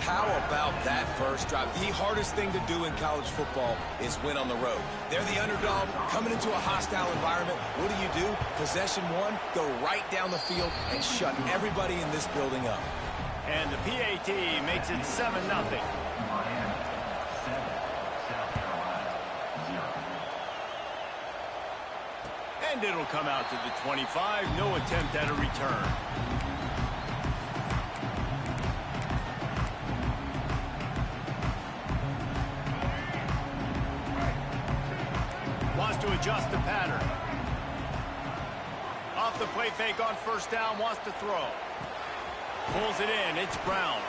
How about that first drive? The hardest thing to do in college football is win on the road. They're the underdog, coming into a hostile environment. What do? Possession one, go right down the field and shut everybody in this building up. And the PAT makes it 7-0. And it'll come out to the 25. No attempt at a return. Wants to adjust the pattern. Off the play fake on first down. Wants to throw. Pulls it in. It's Brown.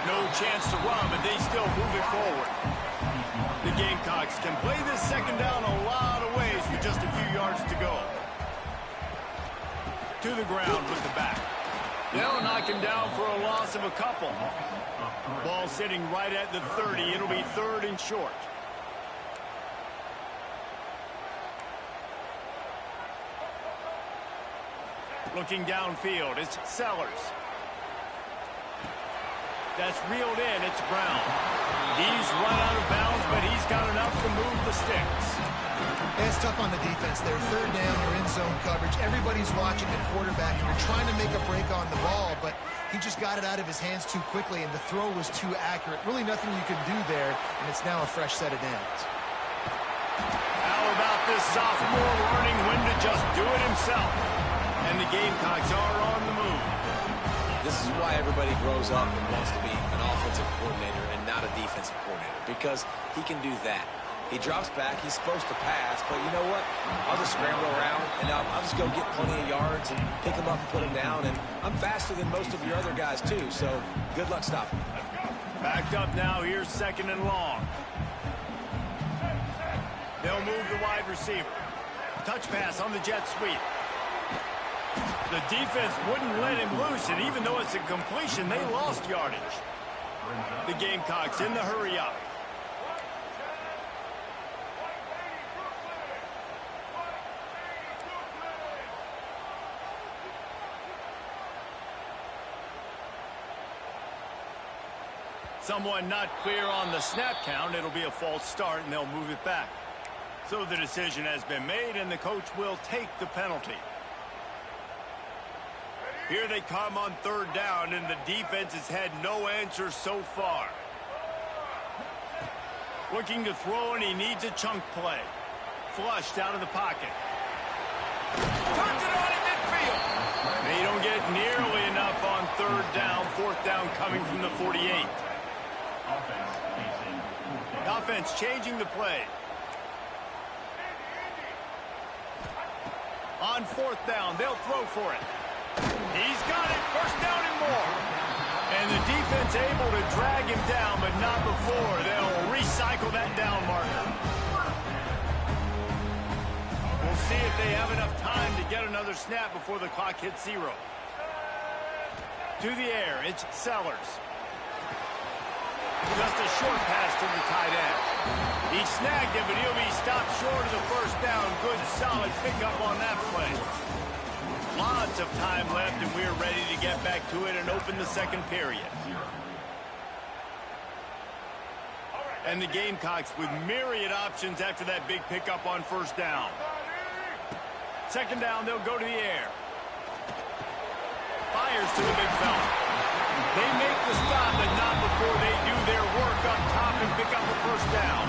No chance to run, but they still move it forward. The Gamecocks can play this second down a lot of ways with just a few yards to go. To the ground with the back. They'll knock him down for a loss of a couple. Ball sitting right at the 30. It'll be 3rd and short. Looking downfield, it's Sellers. That's reeled in, it's Brown. He's run out of bounds, but he's got enough to move the sticks. It's tough on the defense there. 3rd down, you're in zone coverage. Everybody's watching the quarterback, and you're trying to make a break on the ball, but he just got it out of his hands too quickly, and the throw was too accurate. Really nothing you can do there, and it's now a fresh set of downs. How about this sophomore learning when to just do it himself? And the Gamecocks are on the move. This is why everybody grows up and wants to be an offensive coordinator and not a defensive coordinator, because he can do that. He drops back, he's supposed to pass, but you know what? I'll just scramble around, and I'll just go get plenty of yards and pick him up and put him down, and I'm faster than most of your other guys, too, so good luck stopping. Backed up now, here's 2nd and long. They'll move the wide receiver. Touch pass on the jet sweep. The defense wouldn't let him loose, and even though it's a completion, they lost yardage. The Gamecocks in the hurry up. Someone not clear on the snap count. It'll be a false start, and they'll move it back. So the decision has been made, and the coach will take the penalty. Here they come on 3rd down, and the defense has had no answer so far. Looking to throw, and he needs a chunk play. Flushed out of the pocket. Turns it on in midfield. They don't get nearly enough on 3rd down. 4th down coming from the 48. Offense changing the play. On 4th down, they'll throw for it. He's got it. 1st down and more. And the defense able to drag him down, but not before. They'll recycle that down marker. We'll see if they have enough time to get another snap before the clock hits 0. To the air, it's Sellers. Just a short pass to the tight end. He snagged it, but he'll be stopped short of the 1st down. Good, solid pickup on that play. Lots of time left, and we're ready to get back to it and open the 2nd period. And the Gamecocks with myriad options after that big pickup on 1st down. 2nd down, they'll go to the air. Fires to the big fella. They make the stop, but not before they do their work up top and pick up the 1st down.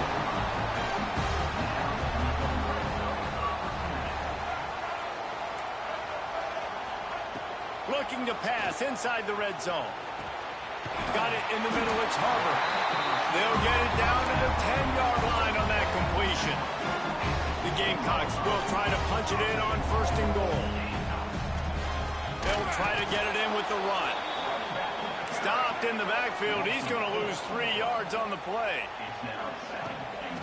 Looking to pass inside the red zone. Got it in the middle, it's Harbor. They'll get it down to the 10-yard line on that completion. The Gamecocks will try to punch it in on 1st and goal. They'll try to get it in with the run. Stopped in the backfield. He's going to lose 3 yards on the play.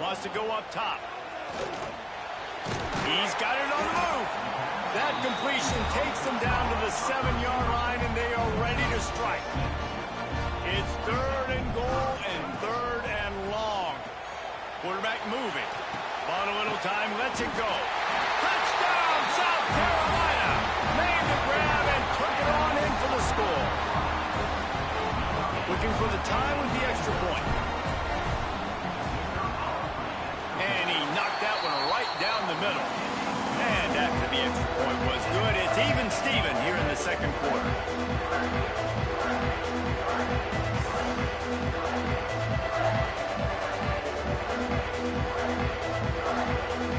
Wants to go up top. He's got it on the move. That completion takes them down to the 7-yard line, and they are ready to strike. It's 3rd and goal and 3rd and long. Quarterback moving. On a little time, lets it go. Touchdown, South Carolina. Made the grab and took it on in for the score. Looking for the tie with the extra point. And he knocked that one right down the middle. And after the extra point was good, it's even Steven here in the 2nd quarter.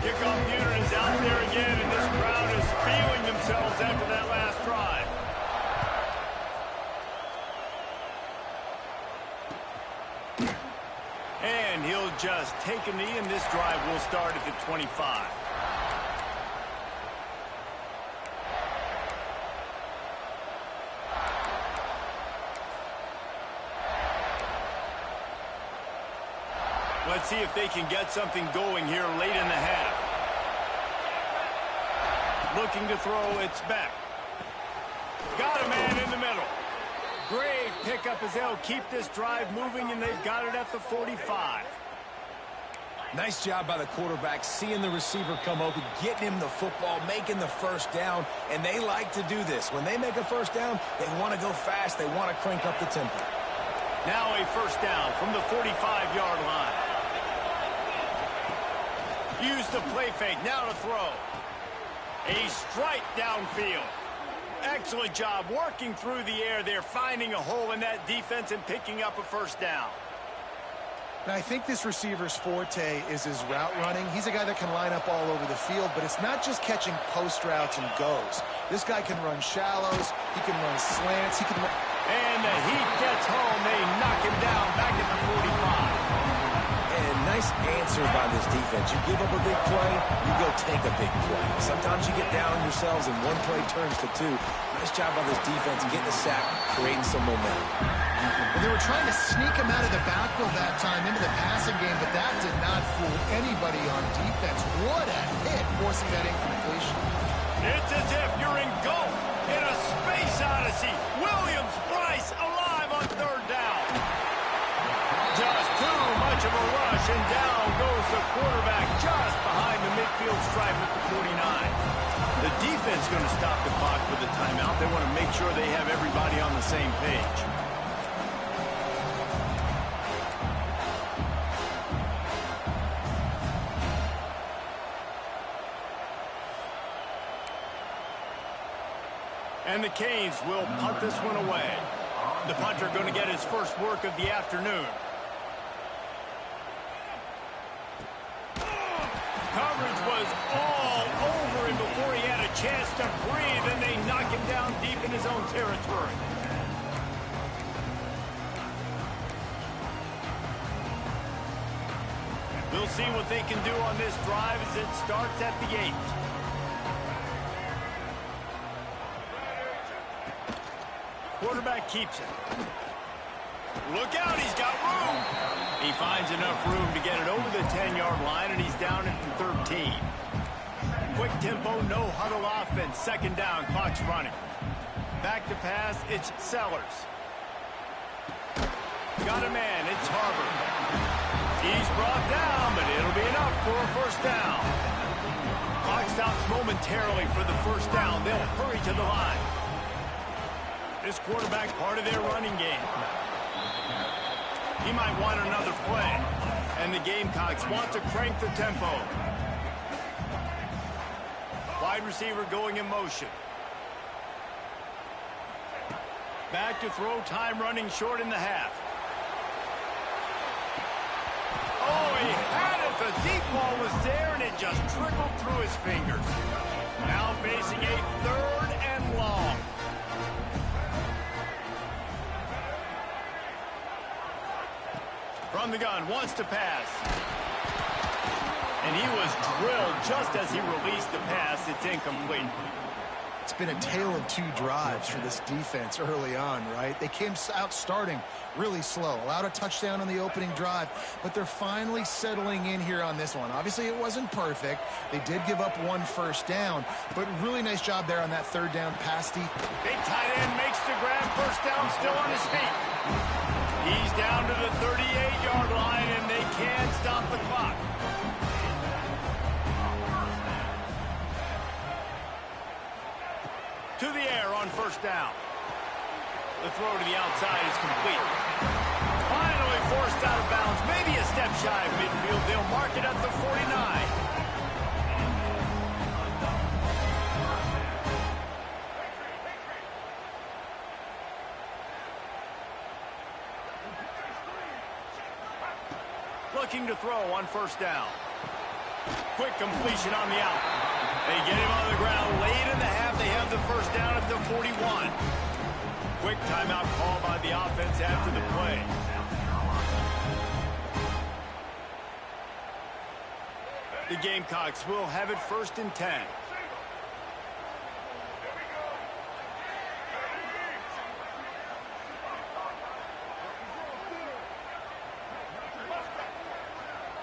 Kickoff unit is out there again, and this crowd is feeling themselves after that last drive. And he'll just take a knee, and this drive will start at the 25. Let's see if they can get something going here late in the half. Looking to throw, it's back. Got a man in the middle. Great pickup as they'll keep this drive moving, and they've got it at the 45. Nice job by the quarterback, seeing the receiver come open, getting him the football, making the first down, and they like to do this. When they make a first down, they want to go fast. They want to crank up the tempo. Now a first down from the 45-yard line. Use the play fake, now to throw. A strike downfield. Excellent job working through the air. They're finding a hole in that defense and picking up a first down. Now, I think this receiver's forte is his route running. He's a guy that can line up all over the field, but it's not just catching post routes and goes. This guy can run shallows. He can run slants. He can run... And the heat gets home. They knock him down back at the 45. And nice answer by this defense. You give up a big play, you go take a big play. Sometimes you get down on yourselves and one play turns to two. Nice job by this defense getting a sack, creating some momentum. Well, they were trying to sneak him out of the backfield that time into the passing game, but that did not fool anybody on defense. What a hit, forcing that incompletion. It's as if you're engulfed in a space odyssey. Williams-Brice alive on third down. Just too much of a rush, and down goes the quarterback just behind the midfield stripe at the 49. The defense going to stop the clock with a timeout. They want to make sure they have everybody on the same page. And the Canes will punt this one away. The punter going to get his first work of the afternoon. Coverage was all over him before he had a chance to breathe, and they knock him down deep in his own territory. We'll see what they can do on this drive as it starts at the 8. Quarterback keeps it. Look out, he's got room. He finds enough room to get it over the 10-yard line, and he's down at the 13. Quick tempo, no huddle offense. Second down, clock's running. Back to pass, it's Sellers. Got a man, it's Harvard. He's brought down, but it'll be enough for a first down. Clock stops momentarily for the first down. They'll hurry to the line. This quarterback part of their running game. He might want another play. And the Gamecocks want to crank the tempo. Wide receiver going in motion. Back to throw, time running short in the half. Oh, he had it. The deep ball was there, and it just trickled through his fingers. Now facing a third and long. From the gun, wants to pass. And he was drilled just as he released the pass. It's incomplete. It's been a tale of two drives for this defense early on, right? They came out starting really slow, allowed a touchdown on the opening drive, but they're finally settling in here on this one. Obviously, it wasn't perfect. They did give up one first down, but really nice job there on that third down pass defense. Big tight end makes the grab, first down, still on his feet. He's down to the 38-yard line, and they can't stop the clock. To the air on first down. The throw to the outside is complete. Finally forced out of bounds. Maybe a step shy of midfield. They'll mark it at the 49. Looking to throw on first down. Quick completion on the out. They get him on the ground late in the half. They have the first down at the 41. Quick timeout call by the offense after the play. The Gamecocks will have it 1st and 10.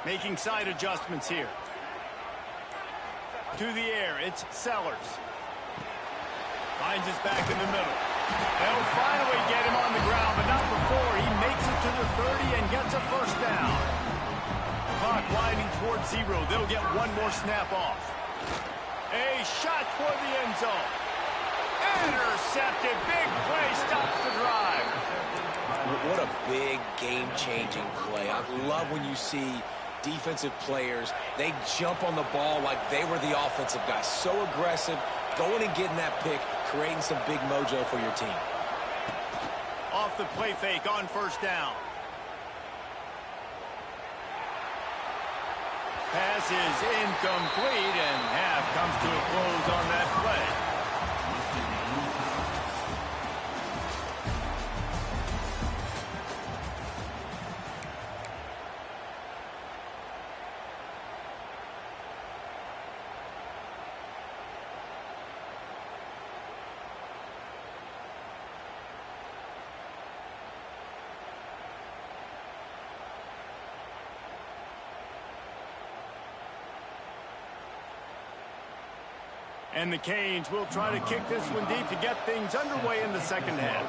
Making side adjustments here. To the air, it's Sellers. Finds his back in the middle. They'll finally get him on the ground, but not before he makes it to the 30 and gets a first down. Clock winding towards 0. They'll get one more snap off. A shot toward the end zone. Intercepted. Big play stops the drive. What a big game-changing play. I love when you see defensive players, they jump on the ball like they were the offensive guys. So aggressive, going and getting that pick, creating some big mojo for your team. Off the play fake on first down. Pass is incomplete, and half comes to a close on that play. And the Canes will try to kick this one deep to get things underway in the second half.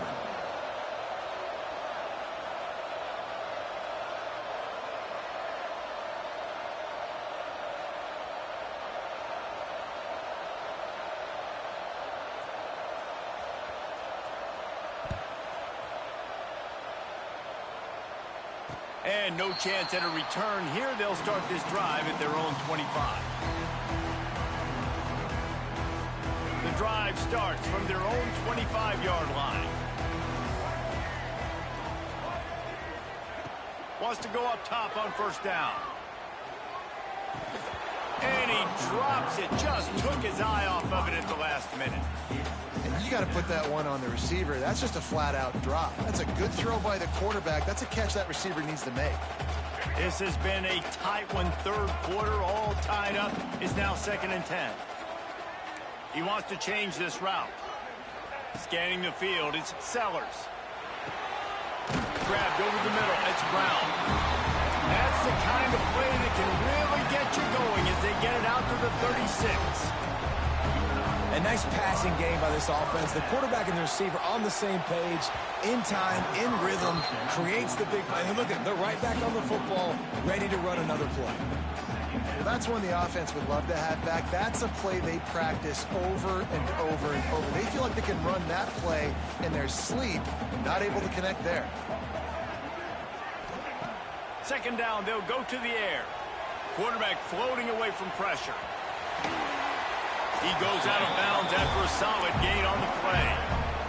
And no chance at a return here. They'll start this drive at their own 25. The drive starts from their own 25-yard line. Wants to go up top on first down. And he drops it. Just took his eye off of it at the last minute. And you got to put that one on the receiver. That's just a flat-out drop. That's a good throw by the quarterback. That's a catch that receiver needs to make. This has been a tight one. Third quarter, all tied up. Is now 2nd and 10. He wants to change this route. Scanning the field, it's Sellers. Grabbed over the middle, it's Brown. That's the kind of play that can really get you going as they get it out to the 36. A nice passing game by this offense. The quarterback and the receiver on the same page, in time, in rhythm, creates the big play. And look at them, they're right back on the football, ready to run another play. Well, that's one the offense would love to have back. That's a play they practice over and over and over. They feel like they can run that play in their sleep, and not able to connect there. 2nd down, they'll go to the air. Quarterback floating away from pressure. He goes out of bounds after a solid gain on the play.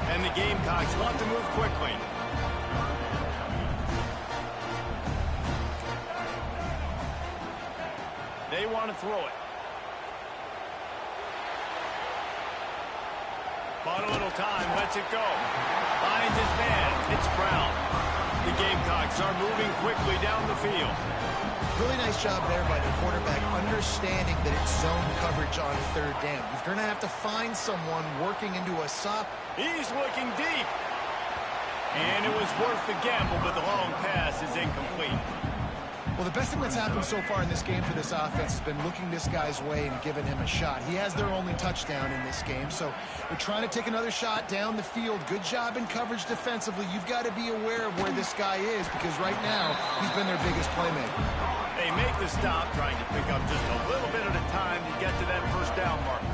And the Gamecocks want to move quickly. They want to throw it. Bought a little time, lets it go. Finds his man, it's Brown. The Gamecocks are moving quickly down the field. Really nice job there by the quarterback, understanding that it's zone coverage on 3rd down. You're going to have to find someone working into a stop. He's looking deep. And it was worth the gamble, but the long pass is incomplete. Well, the best thing that's happened so far in this game for this offense has been looking this guy's way and giving him a shot. He has their only touchdown in this game, so they're trying to take another shot down the field. Good job in coverage defensively. You've got to be aware of where this guy is because right now he's been their biggest playmaker. They make the stop, trying to pick up just a little bit at a time to get to that first down marker.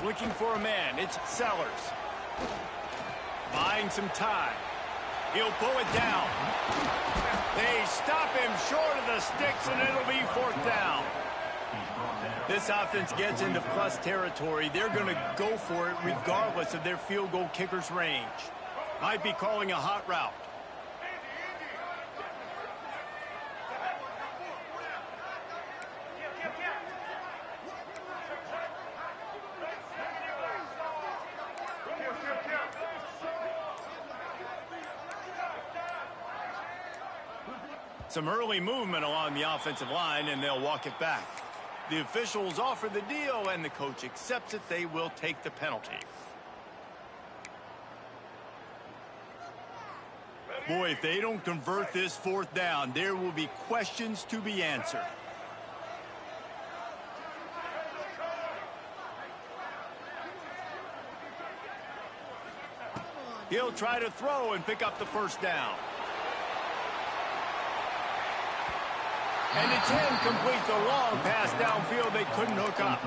Looking for a man, it's Sellers. Buying some time. He'll pull it down. They stop him short of the sticks, and it'll be 4th down. This offense gets into plus territory. They're going to go for it regardless of their field goal kicker's range. Might be calling a hot route. Some early movement along the offensive line, and they'll walk it back. The officials offer the deal, and the coach accepts it. They will take the penalty. Boy, if they don't convert this 4th down, there will be questions to be answered. He'll try to throw and pick up the 1st down. And it's incomplete. The long pass downfield. They couldn't hook up.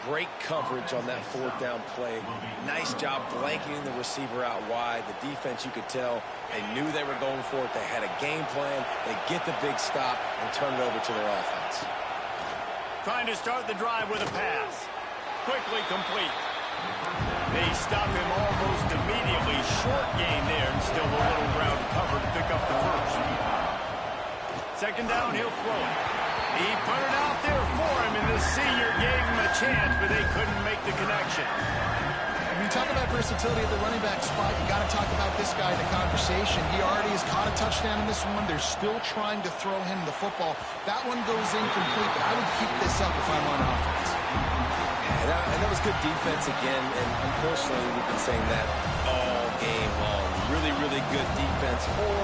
Great coverage on that 4th down play. Nice job blanketing the receiver out wide. The defense, you could tell, they knew they were going for it. They had a game plan. They get the big stop and turn it over to their offense. Trying to start the drive with a pass. Quickly complete. They stop him almost immediately. Short gain there, and still a little ground to cover to pick up the 1st. 2nd down, he'll throw it. He put it out there for him, and the senior gave him a chance, but they couldn't make the connection. When you talk about versatility at the running back spot, you got to talk about this guy in the conversation. He already has caught a touchdown in this one. They're still trying to throw him the football. That one goes incomplete, but I would keep this up if I'm on offense. And that was good defense again, and unfortunately, we've been saying that all game long. Really, really good defense. Or,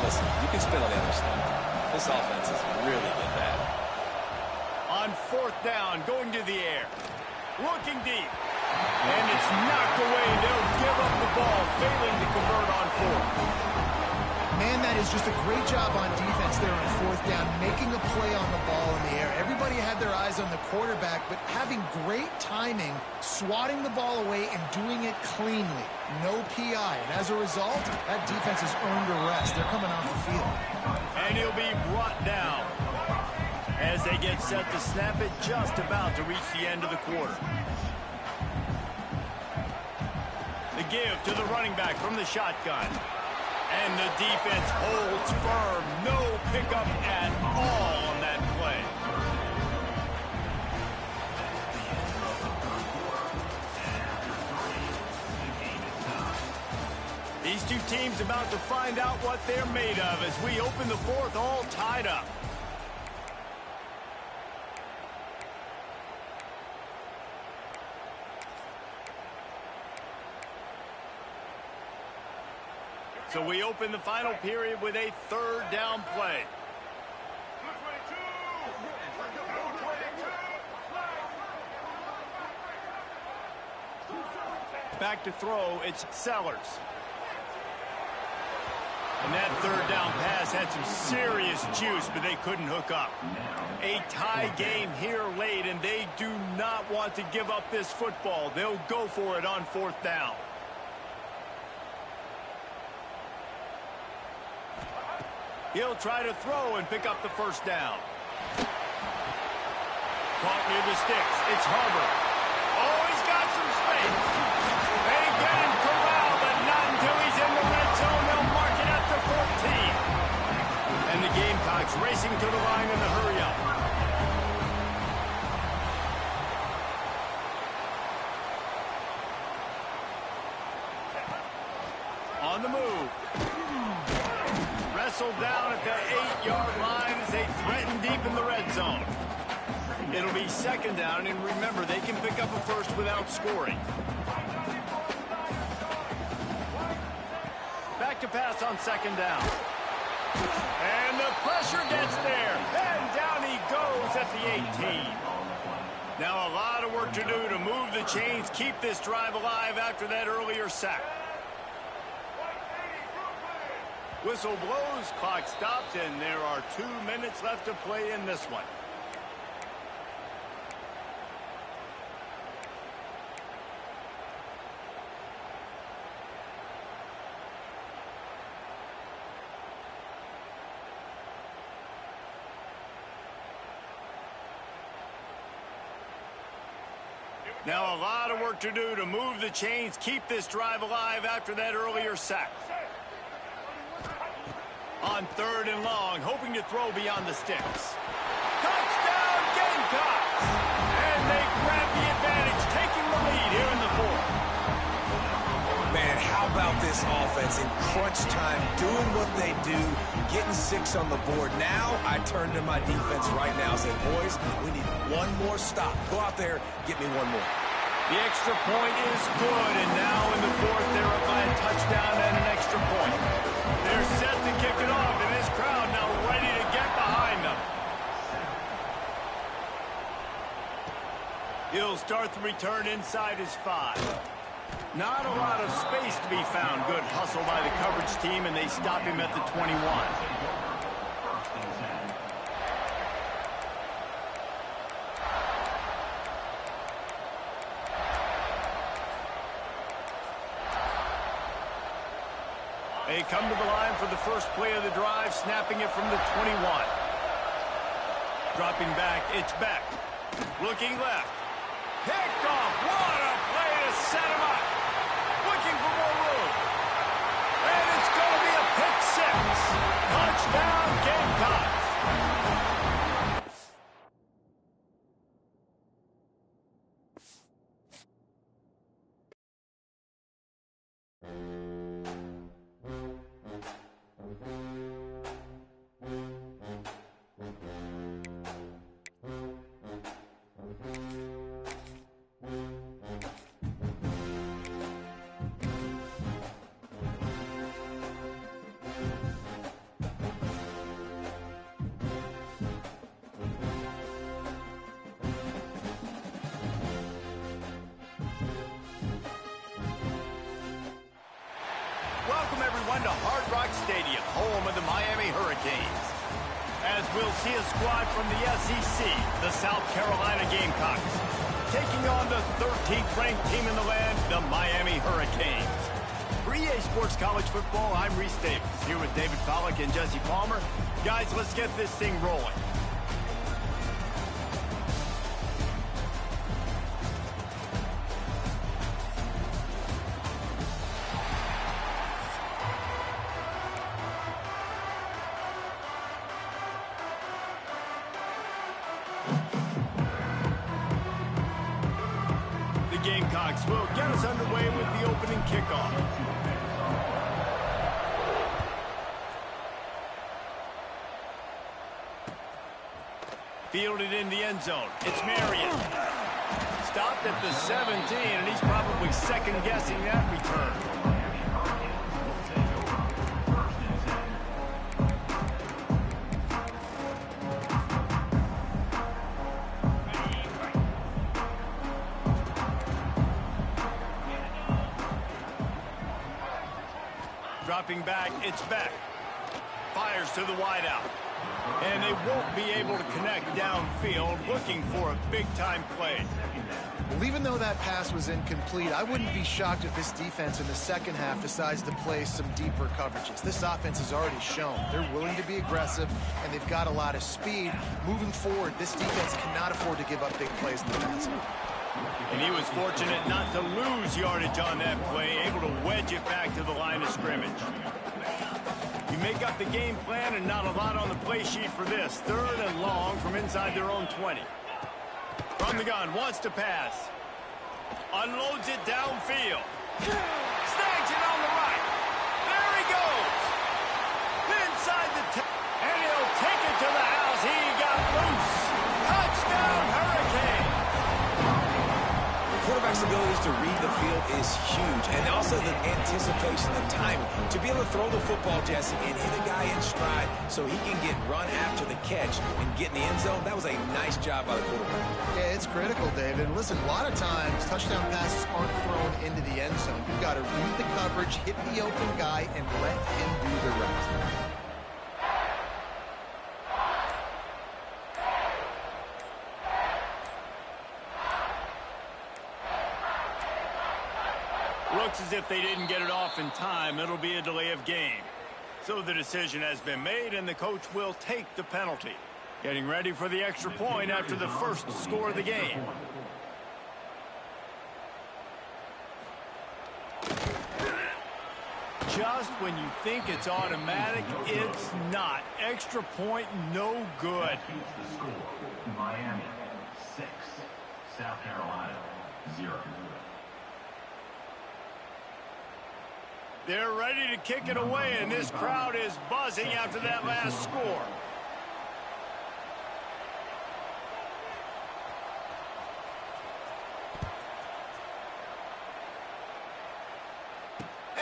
listen, you can spin on the other side. This offense has really been bad. On 4th down, going to the air. Looking deep. And it's knocked away. They'll give up the ball, failing to convert on 4th. Man, that is just a great job on defense there on 4th down, making a play on the ball in the air. Everybody had their eyes on the quarterback, but having great timing, swatting the ball away, and doing it cleanly. No PI. And as a result, that defense has earned a rest. They're coming off the field. And he'll be brought down as they get set to snap it, just about to reach the end of the quarter. The give to the running back from the shotgun. And the defense holds firm. No pickup at all on that play. These two teams about to find out what they're made of as we open the 4th, all tied up. So we open the final period with a 3rd down play. Back to throw, it's Sellers. And that 3rd down pass had some serious juice, but they couldn't hook up. A tie game here late, and they do not want to give up this football. They'll go for it on 4th down. He'll try to throw and pick up the 1st down. Caught near the sticks. It's Harbor. Oh, he's got some space. They get him corralled, but not until he's in the red zone. They'll mark it at the 14. And the Gamecocks racing to the line in the hurry-up. On the move. Wrestled down at the 8-yard line as they threaten deep in the red zone. It'll be 2nd down, and remember, they can pick up a 1st without scoring. Back to pass on 2nd down. And the pressure gets there. And down he goes at the 18. Now a lot of work to do to move the chains, keep this drive alive after that earlier sack. Whistle blows, clock stops, and there are 2 minutes left to play in this one. Now a lot of work to do to move the chains, keep this drive alive after that earlier sack. On 3rd and long, hoping to throw beyond the sticks. Touchdown, Gamecocks! And they grab the advantage, taking the lead here in the 4th. Man, how about this offense in crunch time, doing what they do, getting 6 on the board. Now I turn to my defense right now and say, boys, we need one more stop. Go out there, get me one more. The extra point is good, and now in the 4th, they're up by a touchdown and an extra point. They're set to kick it off, and this crowd now ready to get behind them. He'll start the return inside his 5. Not a lot of space to be found. Good hustle by the coverage team, and they stop him at the 21. They come to the line for the first play of the drive, snapping it from the 21. Dropping back, it's Beck. Looking left. Picked off. What a play to set him up. Looking for more room. And it's going to be a pick 6. Touchdown, Gamecocks. Welcome, everyone, to Hard Rock Stadium, home of the Miami Hurricanes. As we'll see a squad from the SEC, the South Carolina Gamecocks, taking on the 13th ranked team in the land, the Miami Hurricanes. For EA Sports College Football, I'm Reese Davis, here with David Pollack and Jesse Palmer. Guys, let's get this thing rolling. Gamecocks will get us underway with the opening kickoff. Fielded in the end zone. It's Marion. Stopped at the 17, and he's probably second-guessing that return. Dropping back, it's Beck. Fires to the wideout. And they won't be able to connect downfield, looking for a big-time play. Well, even though that pass was incomplete, I wouldn't be shocked if this defense in the second half decides to play some deeper coverages. This offense has already shown they're willing to be aggressive, and they've got a lot of speed. Moving forward, this defense cannot afford to give up big plays in the passing. And he was fortunate not to lose yardage on that play, able to wedge it back to the line of scrimmage. You make up the game plan and not a lot on the play sheet for this. 3rd and long from inside their own 20. From the gun, wants to pass. Unloads it downfield. Snags it on the right. There he goes. Inside the 10. And he'll take it to the house. He got loose. Touchdown, Hurricane. Quarterback's abilities to read the field is huge, and also the anticipation, the timing. To be able to throw the football, Jesse, and hit a guy in stride so he can get run after the catch and get in the end zone, that was a nice job by the quarterback. Yeah, it's critical, David. Listen, a lot of times, touchdown passes aren't thrown into the end zone. You've got to read the coverage, hit the open guy, and let him do the rest. Looks as if they didn't get it off in time. It'll be a delay of game. So the decision has been made, and the coach will take the penalty. Getting ready for the extra point after the first score of the game. just when you think it's automatic, it's not. Extra point, no good. Miami 6, South Carolina 0. They're ready to kick it away, and this crowd is buzzing after that last score.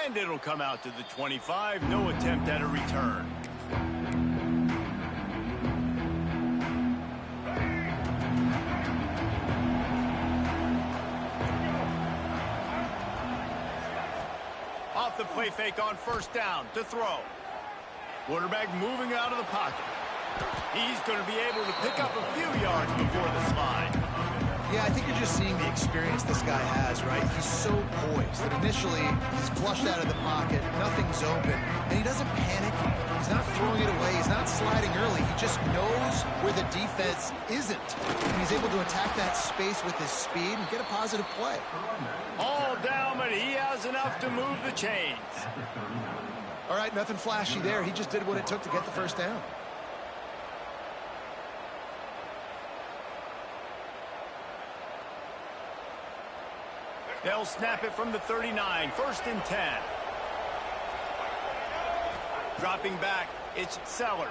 And it'll come out to the 25. No attempt at a return. Off the play fake on first down to throw. Quarterback moving out of the pocket. He's going to be able to pick up a few yards before the slide. Yeah, I think you're just seeing the experience this guy has, right? He's so poised that initially he's flushed out of the pocket, nothing's open, and he doesn't panic. He's not throwing it away. He's not sliding early. He just knows where the defense isn't. And he's able to attack that space with his speed and get a positive play. All down, but he has enough to move the chains. All right, nothing flashy there. He just did what it took to get the first down. They'll snap it from the 39, 1st and 10. Dropping back, it's Sellers.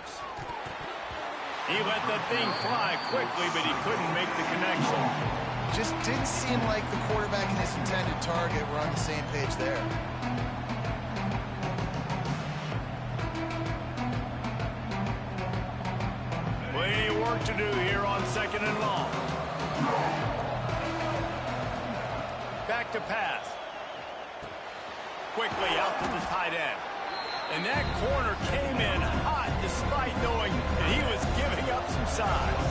He let the thing fly quickly, but he couldn't make the connection. Just didn't seem like the quarterback and his intended target were on the same page there. Plenty of work to do here on 2nd and long. Back to pass. Quickly out to the tight end. And that corner came in hot despite knowing that he was giving up some size.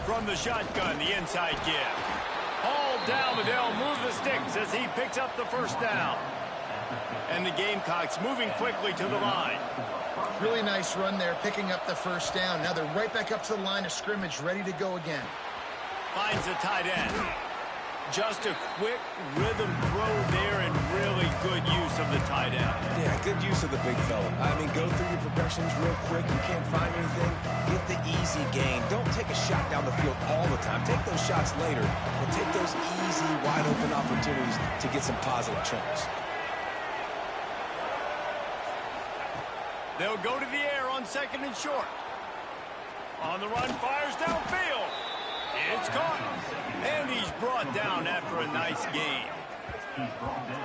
From the shotgun, the inside give. All down, but they'll move the sticks as he picks up the first down. And the Gamecocks moving quickly to the line. Really nice run there, picking up the first down. Now they're right back up to the line of scrimmage, ready to go again. Finds the tight end. Just a quick rhythm throw there and really good use of the tight end. Yeah, good use of the big fella. I mean, go through your progressions real quick. You can't find anything, get the easy gain. Don't take a shot down the field all the time. Take those shots later, but take those easy, wide-open opportunities to get some positive turns. They'll go to the air on 2nd and short. On the run, fires downfield. It's caught. And he's brought down after a nice game.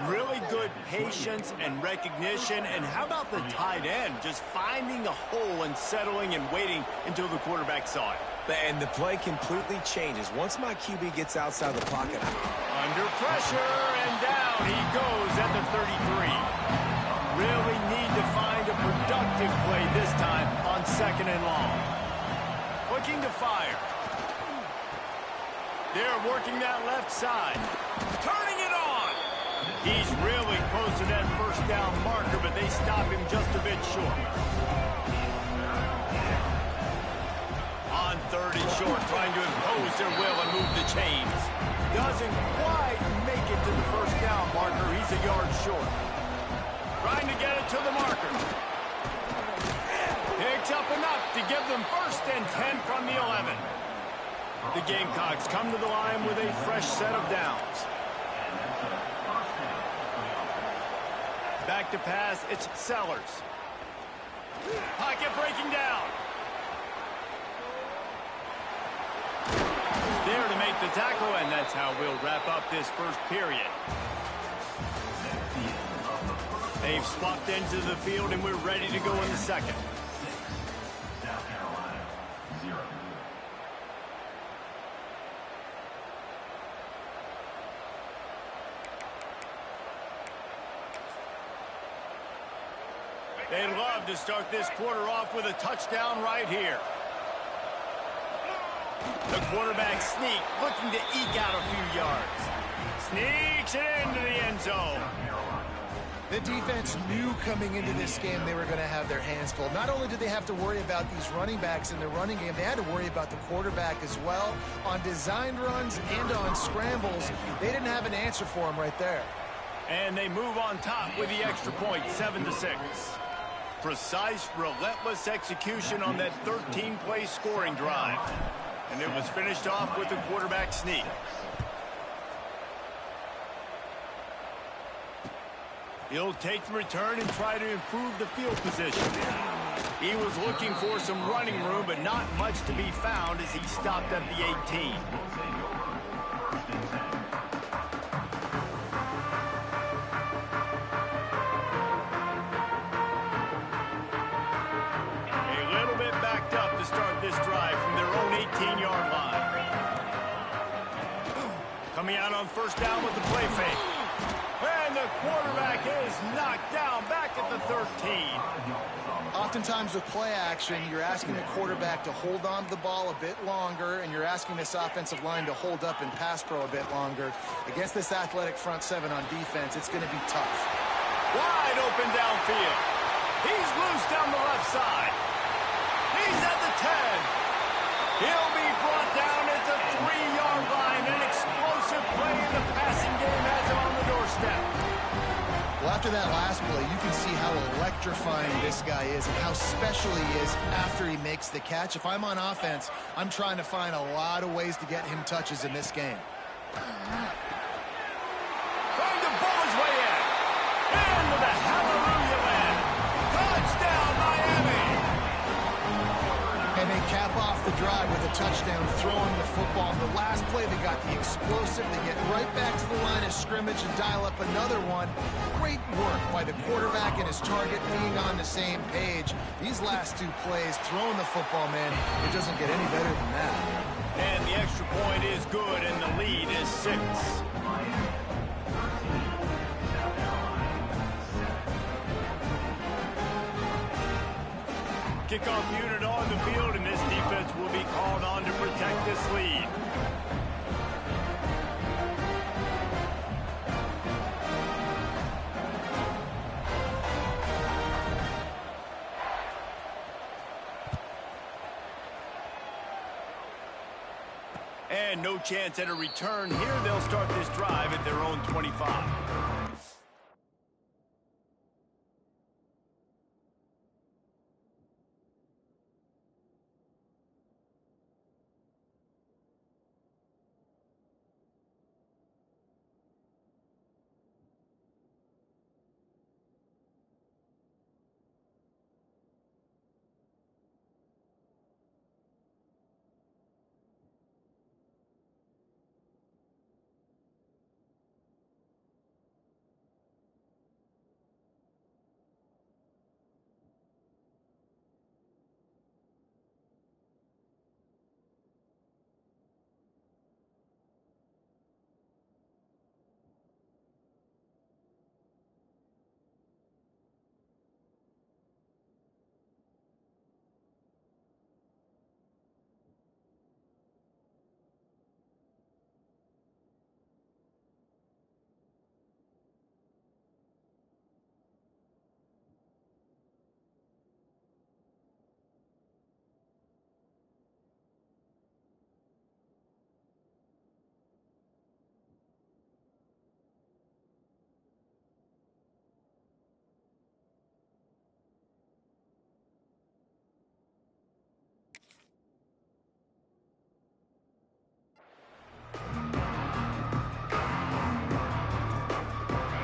Really good patience and recognition. And how about the tight end just finding a hole and settling and waiting until the quarterback saw it. And the play completely changes. Once my QB gets outside the pocket. Under pressure, and down he goes at the 33. Really need to find a productive play this time on 2nd and long. Looking to fire. They're working that left side. Turning it on. He's really close to that first down marker, but they stop him just a bit short. On 3rd and short, trying to impose their will and move the chains. Doesn't quite make it to the first down marker. He's a yard short. Trying to get it to the marker. Picks up enough to give them 1st and 10 from the 11. The Gamecocks come to the line with a fresh set of downs. Back to pass, it's Sellers. Pocket breaking down. There to make the tackle, and that's how we'll wrap up this first period. They've swapped into the field, and we're ready to go in the second. South Carolina 0. They'd love to start this quarter off with a touchdown right here. The quarterback sneak, looking to eke out a few yards. Sneaks it into the end zone. The defense knew coming into this game they were going to have their hands full. Not only did they have to worry about these running backs in the running game, they had to worry about the quarterback as well. On designed runs and on scrambles, they didn't have an answer for him right there. And they move on top with the extra point, 7-6. Precise, relentless execution on that 13-play scoring drive. And it was finished off with a quarterback sneak. He'll take the return and try to improve the field position. He was looking for some running room, but not much to be found as he stopped at the 18. A little bit backed up to start this drive from their own 18-yard line. Coming out on first down with the play fake. And the quarterback is knocked down back at the 13. Oftentimes with play action, you're asking the quarterback to hold on to the ball a bit longer, and you're asking this offensive line to hold up in pass pro a bit longer. Against this athletic front seven on defense, it's going to be tough. Wide open downfield. He's loose down the left side. He's at the 10. He'll be brought down at the 3-yard line. An explosive play in the passing game has him on the doorstep. Well, after that last play, you can see how electrifying this guy is and how special he is after he makes the catch. If I'm on offense, I'm trying to find a lot of ways to get him touches in this game. Trying to bowl his way in. Into the hallelujah land. Touchdown, Miami. And they cap off the drive with a touchdown, throwing the football. In the last play, they got the explosive. They get right back to the line of scrimmage and dial up another one. Great work by the quarterback and his target being on the same page. These last two plays, throwing the football, man, it doesn't get any better than that. And the extra point is good, and the lead is 6. Kickoff unit on the field, and this defense will be called on to protect this lead. And no chance at a return here. They'll start this drive at their own 25.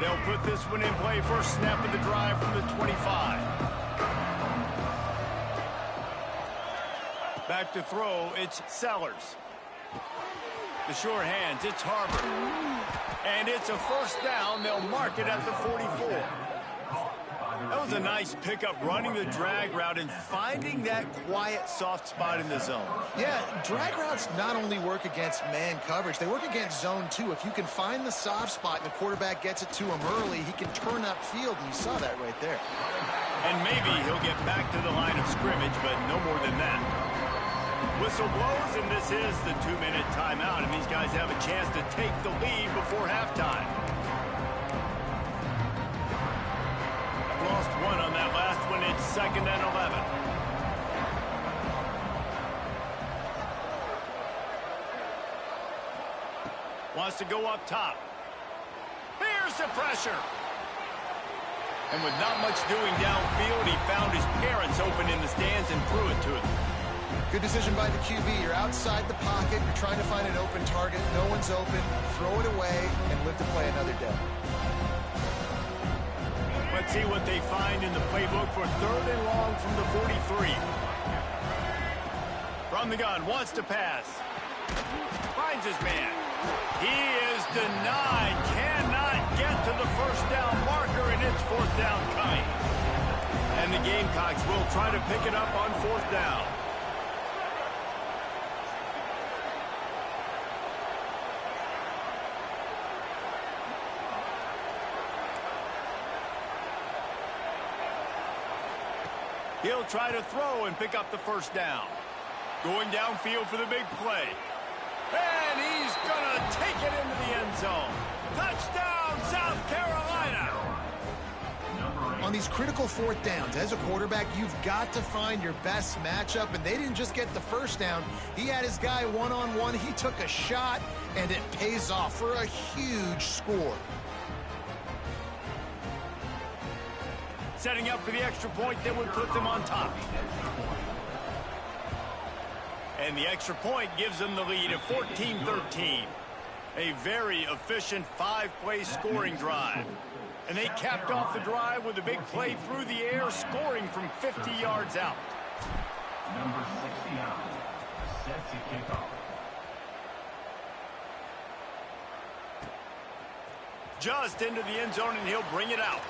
They'll put this one in play. First snap of the drive from the 25. Back to throw, it's Sellers. The short hands, it's Harvard. And it's a first down. They'll mark it at the 44. That was a nice pickup, running the drag route and finding that quiet, soft spot in the zone. Yeah, drag routes not only work against man coverage, they work against zone too. If you can find the soft spot and the quarterback gets it to him early, he can turn upfield, and you saw that right there. And maybe he'll get back to the line of scrimmage, but no more than that. Whistle blows, and this is the 2-minute timeout, and these guys have a chance to take the lead before halftime. It's 2nd and 11. Wants to go up top. Here's the pressure. And with not much doing downfield, he found his parents open in the stands and threw it to them. Good decision by the QB. You're outside the pocket. You're trying to find an open target. No one's open. Throw it away and live to play another day. Let's see what they find in the playbook for 3rd and long from the 43. From the gun, wants to pass. Finds his man. He is denied. Cannot get to the 1st down marker, and it's 4th down coming. And the Gamecocks will try to pick it up on 4th down. He'll try to throw and pick up the 1st down. Going downfield for the big play. And he's going to take it into the end zone. Touchdown, South Carolina. On these critical 4th downs, as a quarterback, you've got to find your best matchup, and they didn't just get the 1st down. He had his guy one-on-one. He took a shot, and it pays off for a huge score. Setting up for the extra point that would put them on top. And the extra point gives them the lead of 14-13. A very efficient 5-play scoring drive. And they capped off the drive with a big play through the air, scoring from 50 yards out. Number 69, set to kick off. Just into the end zone, and he'll bring it out.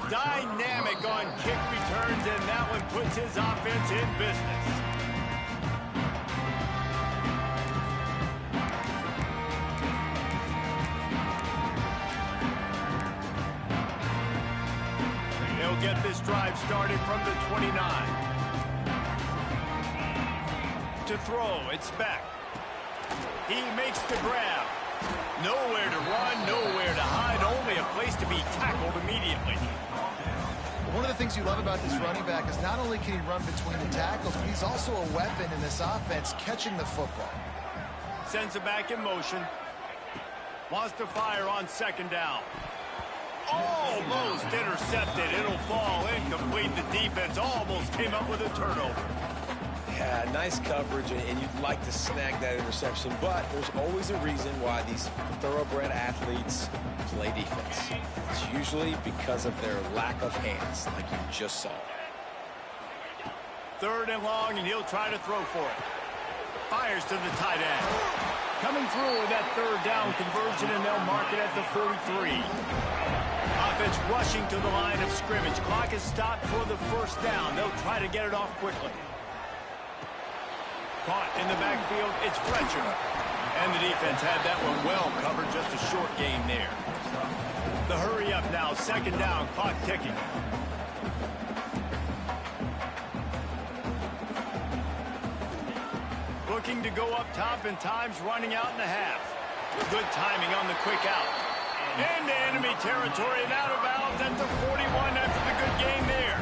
Dynamic on kick returns, and that one puts his offense in business. They'll get this drive started from the 29. To throw, it's back. He makes the grab. Nowhere to run, nowhere to hide, only a place to be tackled immediately. One of the things you love about this running back is not only can he run between the tackles, but he's also a weapon in this offense, catching the football. Sends it back in motion. Wants to fire on 2nd down. Almost intercepted. It'll fall incomplete. The defense almost came up with a turnover. Yeah, nice coverage, and you'd like to snag that interception, but there's always a reason why these thoroughbred athletes play defense. It's usually because of their lack of hands, like you just saw. 3rd and long, and he'll try to throw for it. Fires to the tight end. Coming through with that 3rd down conversion, and they'll mark it at the 43. Offense rushing to the line of scrimmage. Clock is stopped for the 1st down. They'll try to get it off quickly. Caught in the backfield, it's Fletcher. And the defense had that one well covered, just a short gain there. The hurry up now, 2nd down, clock ticking. Looking to go up top, and time's running out in the half. Good timing on the quick out. Into enemy territory and out of bounds at the 41 after the good game there.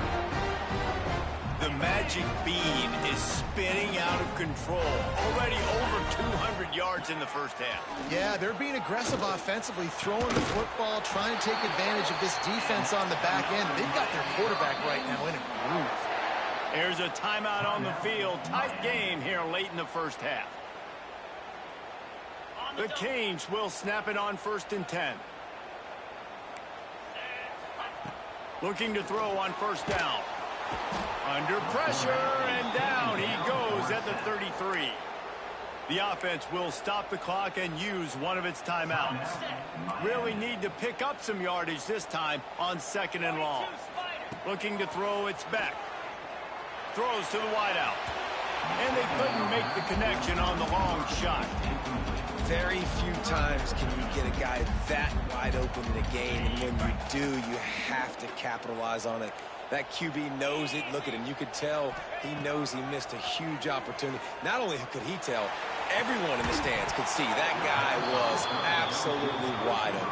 The magic bean is spinning out of control. Already over 200 yards in the 1st half. Yeah, they're being aggressive offensively, throwing the football, trying to take advantage of this defense on the back end. They've got their quarterback right now in a groove. There's a timeout on the field. Tight game here late in the 1st half. The Canes will snap it on 1st and 10. Looking to throw on 1st down. Under pressure, and down he goes at the 33. The offense will stop the clock and use one of its timeouts. Really need to pick up some yardage this time on 2nd and long. Looking to throw, it's back. Throws to the wideout. And they couldn't make the connection on the long shot. Very few times can you get a guy that wide open in a game, and when you do, you have to capitalize on it. That QB knows it. Look at him. You could tell he knows he missed a huge opportunity. Not only could he tell, everyone in the stands could see that guy was absolutely wide open.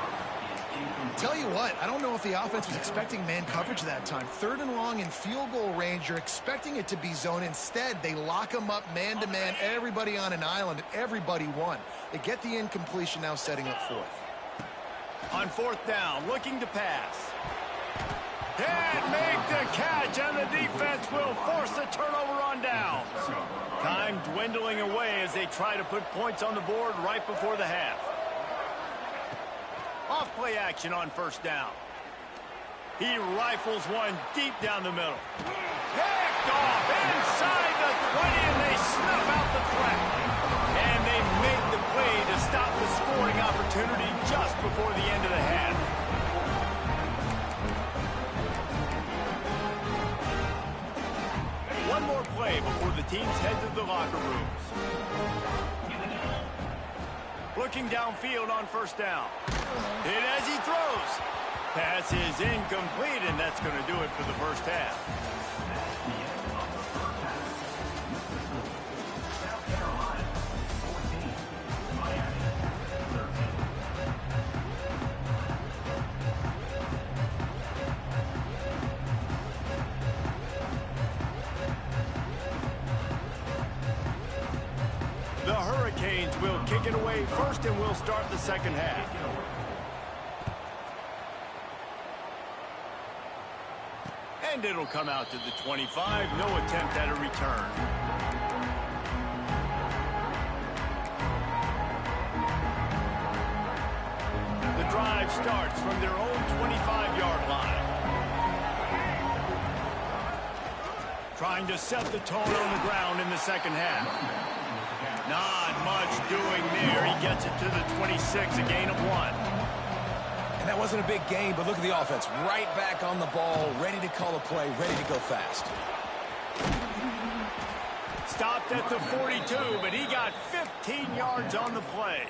Tell you what, I don't know if the offense was expecting man coverage that time. 3rd and long in field goal range, you're expecting it to be zone. Instead, they lock them up man-to-man, everybody on an island, and everybody won. They get the incompletion, now setting up 4th. On 4th down, looking to pass. Can't make the catch, and the defense will force the turnover on downs. Time dwindling away as they try to put points on the board right before the half. Off-play action on 1st down. He rifles one deep down the middle. Picked off inside the 20, and they snuff out the threat. And they make the play to stop the scoring opportunity just before the end of the half. One more play before the teams head to the locker rooms. Looking downfield on 1st down. Hit as he throws. Pass is incomplete, and that's going to do it for the first half. The Hurricanes will kick it away first, and we'll start the second half. And it'll come out to the 25. No attempt at a return. The drive starts from their own 25-yard line. Trying to set the tone on the ground in the second half. Not much doing there. He gets it to the 26, a gain of 1. And that wasn't a big gain, but look at the offense. Right back on the ball, ready to call a play, ready to go fast. Stopped at the 42, but he got 15 yards on the play.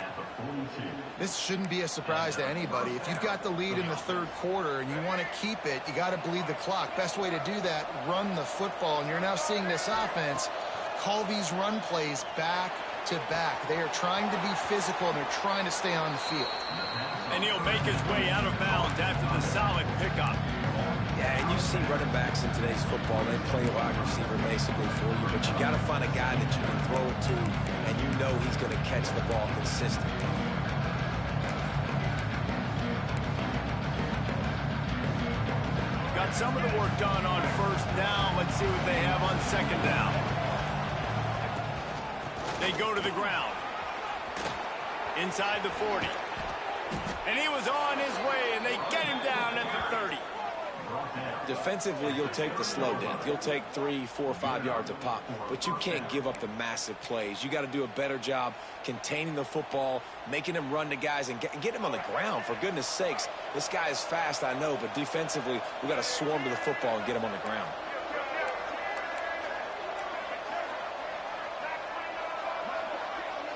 This shouldn't be a surprise to anybody. If you've got the lead in the 3rd quarter and you want to keep it, you got to bleed the clock. Best way to do that, run the football. And you're now seeing this offense call these run plays back to back. They are trying to be physical, and they're trying to stay on the field. And he'll make his way out of bounds after the solid pickup. Yeah, and you see running backs in today's football, they play wide receiver basically for you, but you got to find a guy that you can throw it to, and you know he's going to catch the ball consistently. Got some of the work done on 1st down. Let's see what they have on 2nd down. They go to the ground. Inside the 40. And he was on his way, and they get him down at the 30. Defensively, you'll take the slow death. You'll take 3, 4, 5 yards a pop, but you can't give up the massive plays. You got to do a better job containing the football, making him run to guys, and get him on the ground. For goodness sakes, this guy is fast, I know, but defensively, we got to swarm to the football and get him on the ground.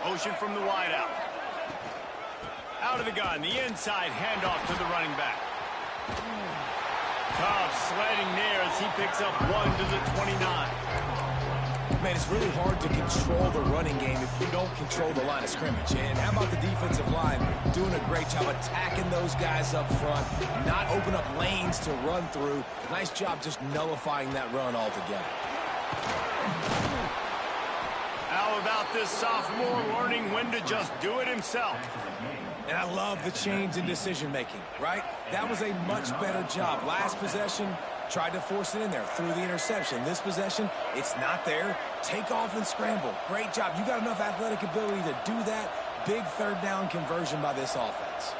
Motion from the wideout. Out of the gun, the inside handoff to the running back. Tough sledding there as he picks up 1 to the 29. Man, it's really hard to control the running game if you don't control the line of scrimmage. And how about the defensive line doing a great job attacking those guys up front, not open up lanes to run through. Nice job just nullifying that run altogether. How about this sophomore learning when to just do it himself? And I love the change in decision-making, right? That was a much better job. Last possession, tried to force it in there, threw the interception. This possession, it's not there. Take off and scramble. Great job. You got enough athletic ability to do that. Big 3rd down conversion by this offense.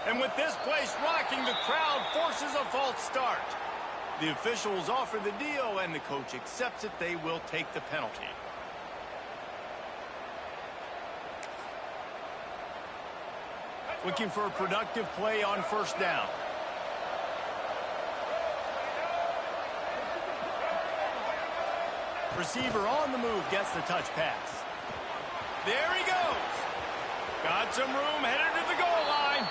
And with this place rocking, the crowd forces a false start. The officials offer the deal, and the coach accepts it. They will take the penalty. Looking for a productive play on 1st down. Receiver on the move gets the touch pass. There he goes. Got some room, headed to the goal line.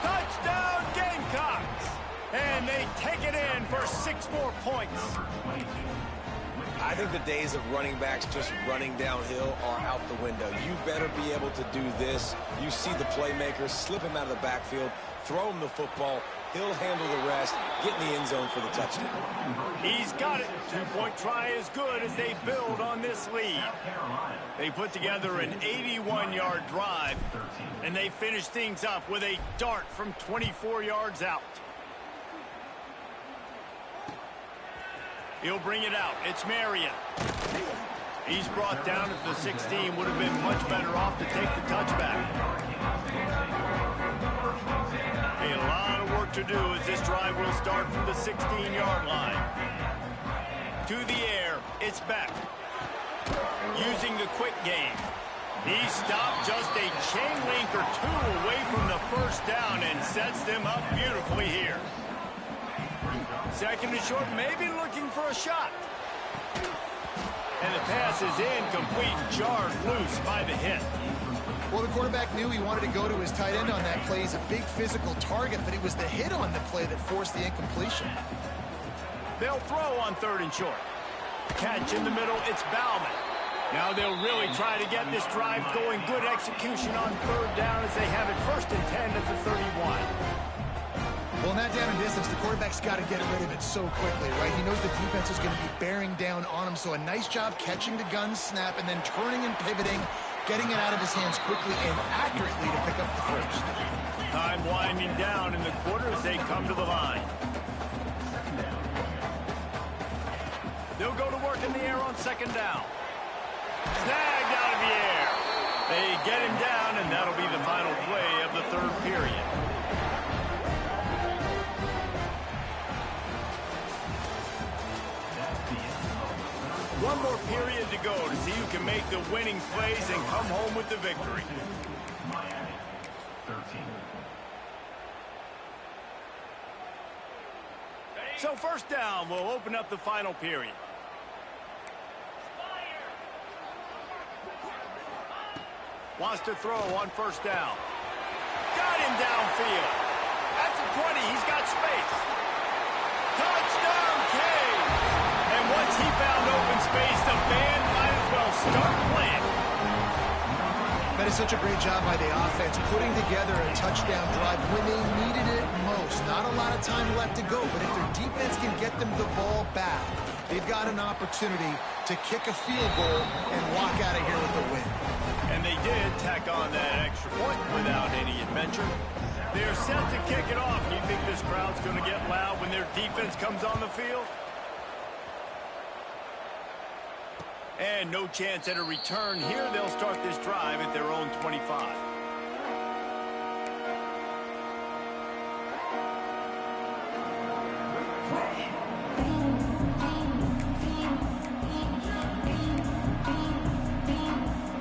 Touchdown, Gamecocks. And they take it in for 6 more points. I think the days of running backs just running downhill are out the window. You better be able to do this. You see the playmakers, slip him out of the backfield, throw him the football. He'll handle the rest, get in the end zone for the touchdown. He's got it. Two-point try is good as they build on this lead. They put together an 81-yard drive, and they finish things up with a dart from 24 yards out. He'll bring it out. It's Marion. He's brought down at the 16. Would have been much better off to take the touchback. A lot of work to do as this drive will start from the 16-yard line. To the air, it's Beck. Using the quick game. He stopped just a chain link or two away from the first down and sets them up beautifully here. Second and short, maybe looking for a shot. And the pass is incomplete, jarred loose by the hit. Well, the quarterback knew he wanted to go to his tight end on that play. He's a big physical target, but it was the hit on the play that forced the incompletion. They'll throw on third and short. Catch in the middle, it's Bauman. Now they'll really try to get this drive going. Good execution on third down as they have it first and 10 at the 31. Well, in that down and distance, the quarterback's got to get rid of it so quickly, right? He knows the defense is going to be bearing down on him, so a nice job catching the gun snap and then turning and pivoting, getting it out of his hands quickly and accurately to pick up the first. Time winding down in the quarter as they come to the line. They'll go to work in the air on second down. Snagged out of the air. They get him down, and that'll be the final play of the third period. One more period to go to see who can make the winning plays and come home with the victory. Miami, 13. So first down will open up the final period. Wants to throw on first down. Got him downfield. At the 20, he's got space. Touchdown, Cade. And once he found open space, the band might as well start playing. That is such a great job by the offense, putting together a touchdown drive when they needed it most. Not a lot of time left to go, but if their defense can get them the ball back, they've got an opportunity to kick a field goal and walk out of here with a win. And they did tack on that extra point without any adventure. They're set to kick it off. Do you think this crowd's going to get loud when their defense comes on the field? And no chance at a return here. They'll start this drive at their own 25.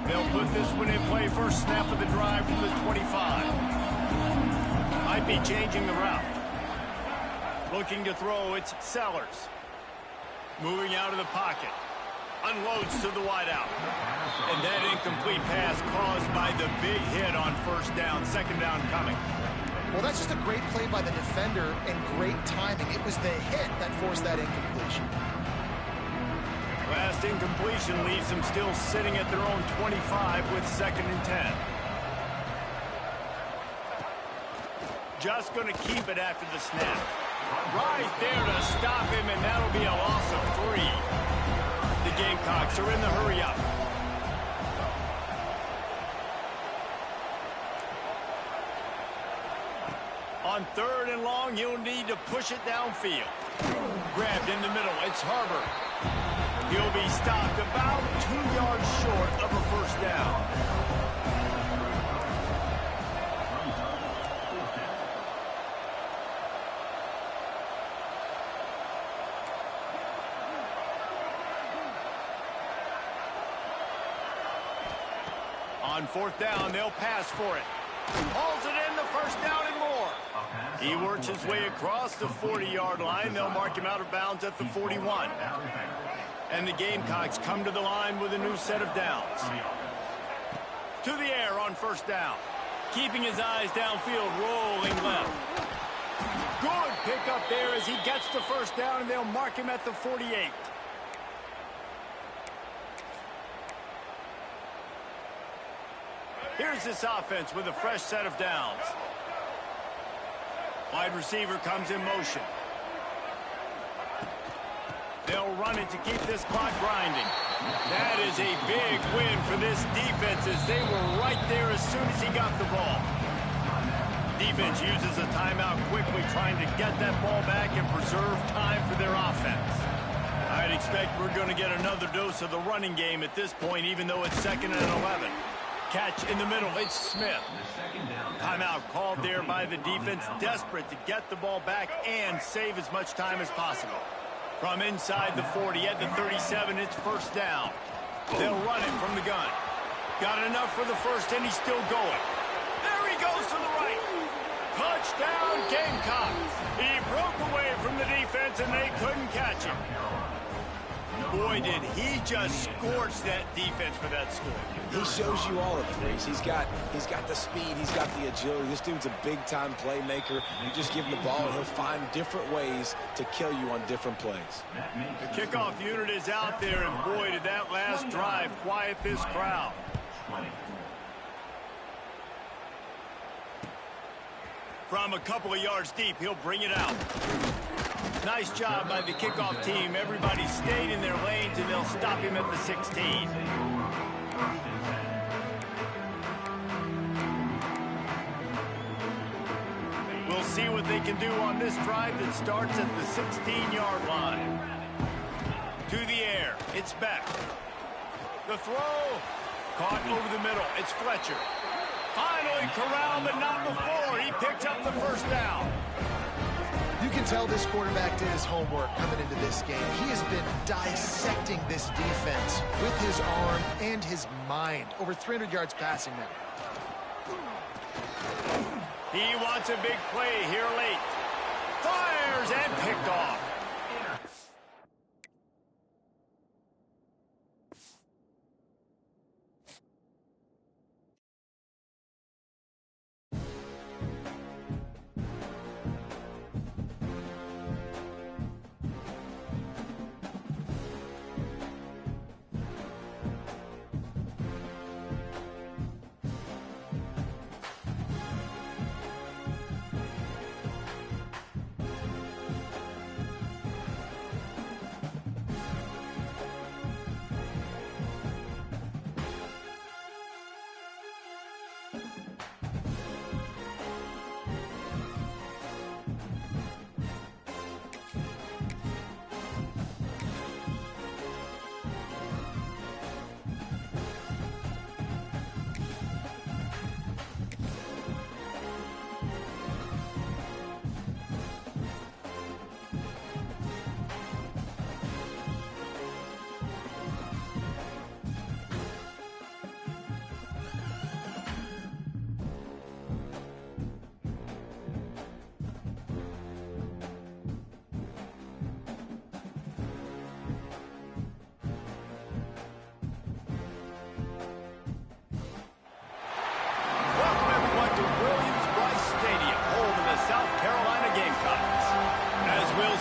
They'll put this one in play. First snap of the drive from the 25. Might be changing the route. Looking to throw, it's Sellers. Moving out of the pocket. Unloads to the wideout. And that incomplete pass caused by the big hit on first down. Second down coming. Well, that's just a great play by the defender and great timing. It was the hit that forced that incompletion. Last incompletion leaves them still sitting at their own 25 with second and 10. Just going to keep it after the snap. Right there to stop him, and that'll be a loss of 3. The Gamecocks are in the hurry-up. On third and long, you'll need to push it downfield. Grabbed in the middle, it's Harbor. He'll be stopped about 2 yards short of a first down. On fourth down, they'll pass for it. Hauls it in, the first down and more. He works his way across the 40-yard line. They'll mark him out of bounds at the 41. And the Gamecocks come to the line with a new set of downs. To the air on first down. Keeping his eyes downfield, rolling left. Good pick up there as he gets the first down, and they'll mark him at the 48. Here's this offense with a fresh set of downs. Wide receiver comes in motion. They'll run it to keep this clock grinding. That is a big win for this defense as they were right there as soon as he got the ball. Defense uses a timeout quickly, trying to get that ball back and preserve time for their offense. I'd expect we're going to get another dose of the running game at this point, even though it's 2nd and 11. Catch in the middle, it's Smith. Timeout called there by the defense, desperate to get the ball back and save as much time as possible. From inside the 40 at the 37, it's 1st down. They'll run it from the gun. Got enough for the first, and he's still going. There he goes to the right. Touchdown, Gamecocks. He broke away from the defense, and they couldn't catch him. Boy, did he just scorch that defense for that score. He shows you all of it, Reese. He's got the speed, he's got the agility. This dude's a big-time playmaker. You just give him the ball, and he'll find different ways to kill you on different plays. The kickoff unit is out there, and boy, did that last drive quiet this crowd. From a couple of yards deep, he'll bring it out. Nice job by the kickoff team. Everybody stayed in their lanes, and they'll stop him at the 16. We'll see what they can do on this drive that starts at the 16-yard line. To the air. It's Beck. The throw. Caught over the middle. It's Fletcher. Finally corralled, but not before. He picks up the 1st down. You can tell this quarterback did his homework coming into this game. He has been dissecting this defense with his arm and his mind. Over 300 yards passing now. He wants a big play here late. Fires and picked off.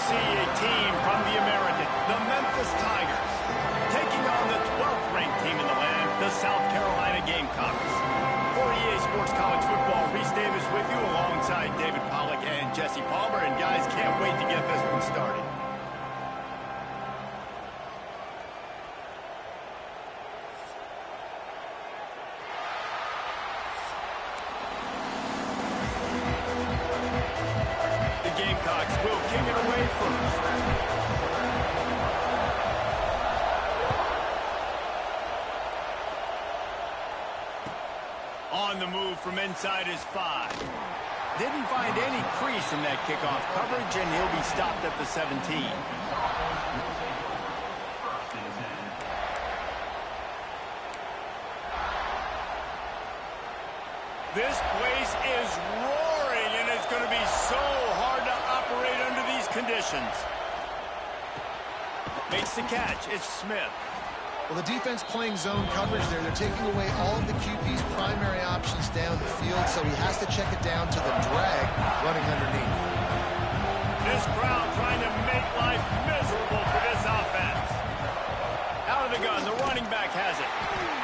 See a team from the American, the Memphis Tigers, taking on the 12th ranked team in the land, the South Carolina Gamecocks. For EA Sports College Football, Reese Davis with you alongside David Pollack and Jesse Palmer. And guys, can't wait to get this one started. Gamecocks will kick it away first. On the move from inside his 5. Didn't find any crease in that kickoff coverage, and he'll be stopped at the 17. This place is roaring, and it's going to be so hard to operate under these conditions. Makes the catch. It's Smith. Well, the defense playing zone coverage there. They're taking away all of the QB's primary options down the field, so he has to check it down to the drag running underneath. This crowd trying to make life miserable for this offense. Out of the gun, the running back has it.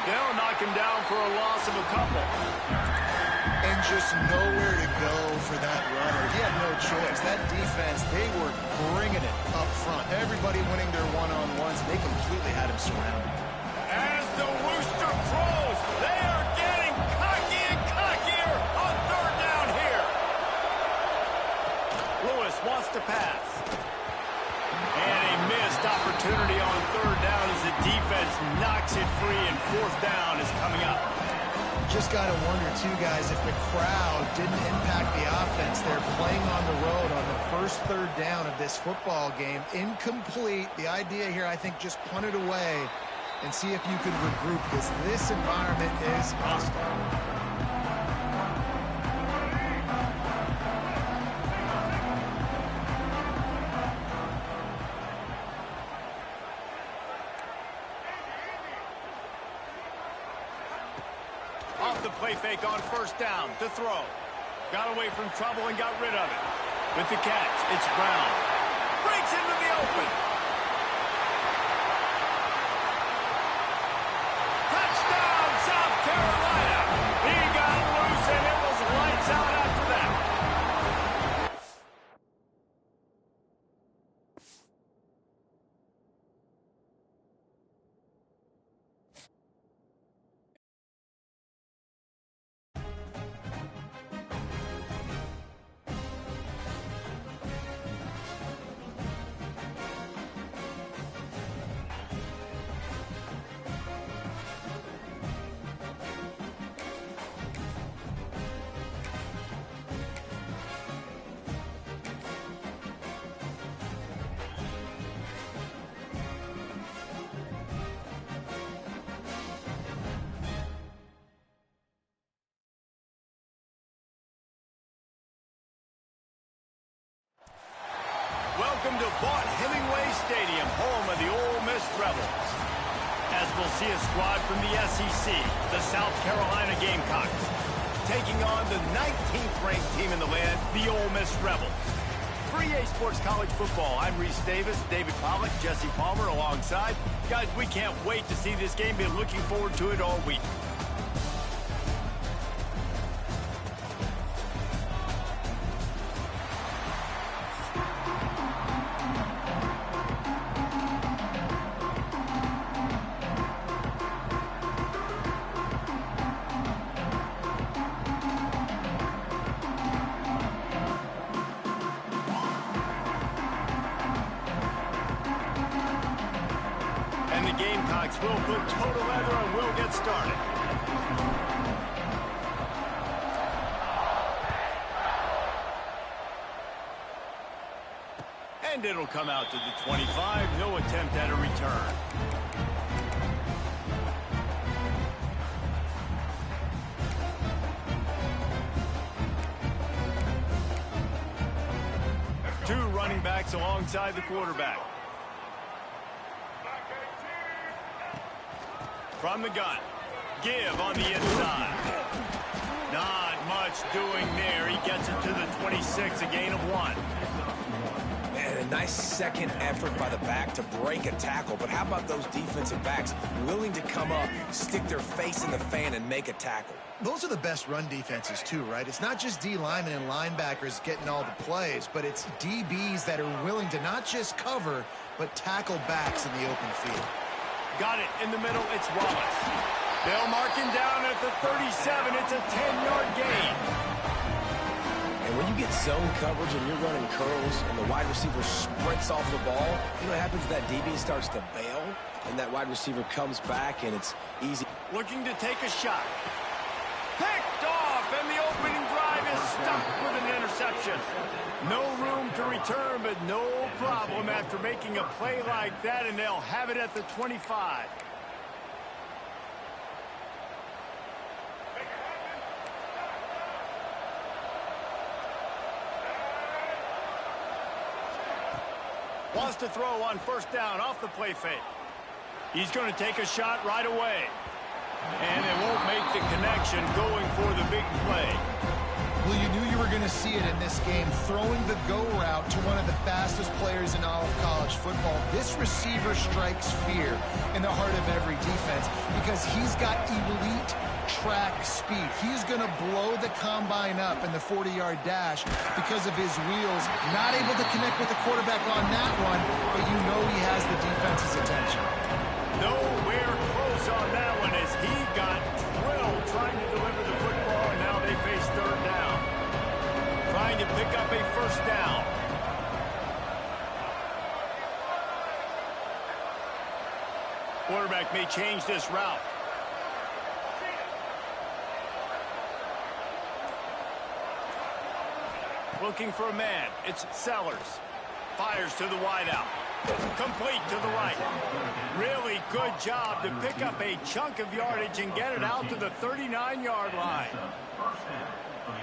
They'll knock him down for a loss of a couple. And just nowhere to go for that runner. He had no choice. That defense, they were bringing it up front. Everybody winning their one-on-ones. They completely had him surrounded. As the rooster crows, they are getting cocky and cockier on third down here. Lewis wants to pass. And a missed opportunity on third down as the defense knocks it free, and fourth down is coming up. Just got to wonder, too, guys, if the crowd didn't impact the offense. They're playing on the road on the first third down of this football game. Incomplete. The idea here, I think, just punt it away and see if you can regroup, because this environment is hostile. Off the play fake on first down to throw. Got away from trouble and got rid of it. With the catch, it's Brown. Breaks into the open. Touchdown, South Carolina. He got loose and it was lights out after that. Welcome to Vaught-Hemingway Stadium, home of the Ole Miss Rebels. As we'll see a squad from the SEC, the South Carolina Gamecocks, taking on the 19th-ranked team in the land, the Ole Miss Rebels. For EA Sports College Football, I'm Reese Davis, David Pollock, Jesse Palmer alongside. Guys, we can't wait to see this game. Been looking forward to it all week. And the Gamecocks will put total leather and will get started. And it'll come out to the 25. No attempt at a return. Two running backs alongside the quarterback. From the gun. Give on the inside. Not much doing there. He gets it to the 26, a gain of 1. Man, a nice second effort by the back to break a tackle. But how about those defensive backs willing to come up, stick their face in the fan, and make a tackle? Those are the best run defenses, too, right? It's not just D linemen and linebackers getting all the plays, but it's DBs that are willing to not just cover, but tackle backs in the open field. Got it in the middle. It's Wallace. They'll mark him down at the 37. It's a 10-yard gain. And when you get zone coverage and you're running curls and the wide receiver sprints off the ball, you know what happens? That DB starts to bail, and that wide receiver comes back, and it's easy. Looking to take a shot. Picked off, and the opening drive is stuck with an interception. No room to return, but no problem after making a play like that, and they'll have it at the 25. Wants to throw on first down off the play fake. He's going to take a shot right away. And they won't make the connection going for the big play. Well, you knew you you were going to see it in this game, throwing the go route to one of the fastest players in all of college football. This receiver strikes fear in the heart of every defense because he's got elite track speed. He's going to blow the combine up in the 40-yard dash because of his wheels. Not able to connect with the quarterback on that one, but you know he has the defense's attention. Nowhere close on that one as he got drilled trying to deliver the football, and now they face third down. Trying to pick up a first down. Quarterback may change this route. Looking for a man. It's Sellers. Fires to the wideout. Complete to the right. Really good job to pick up a chunk of yardage and get it out to the 39-yard line.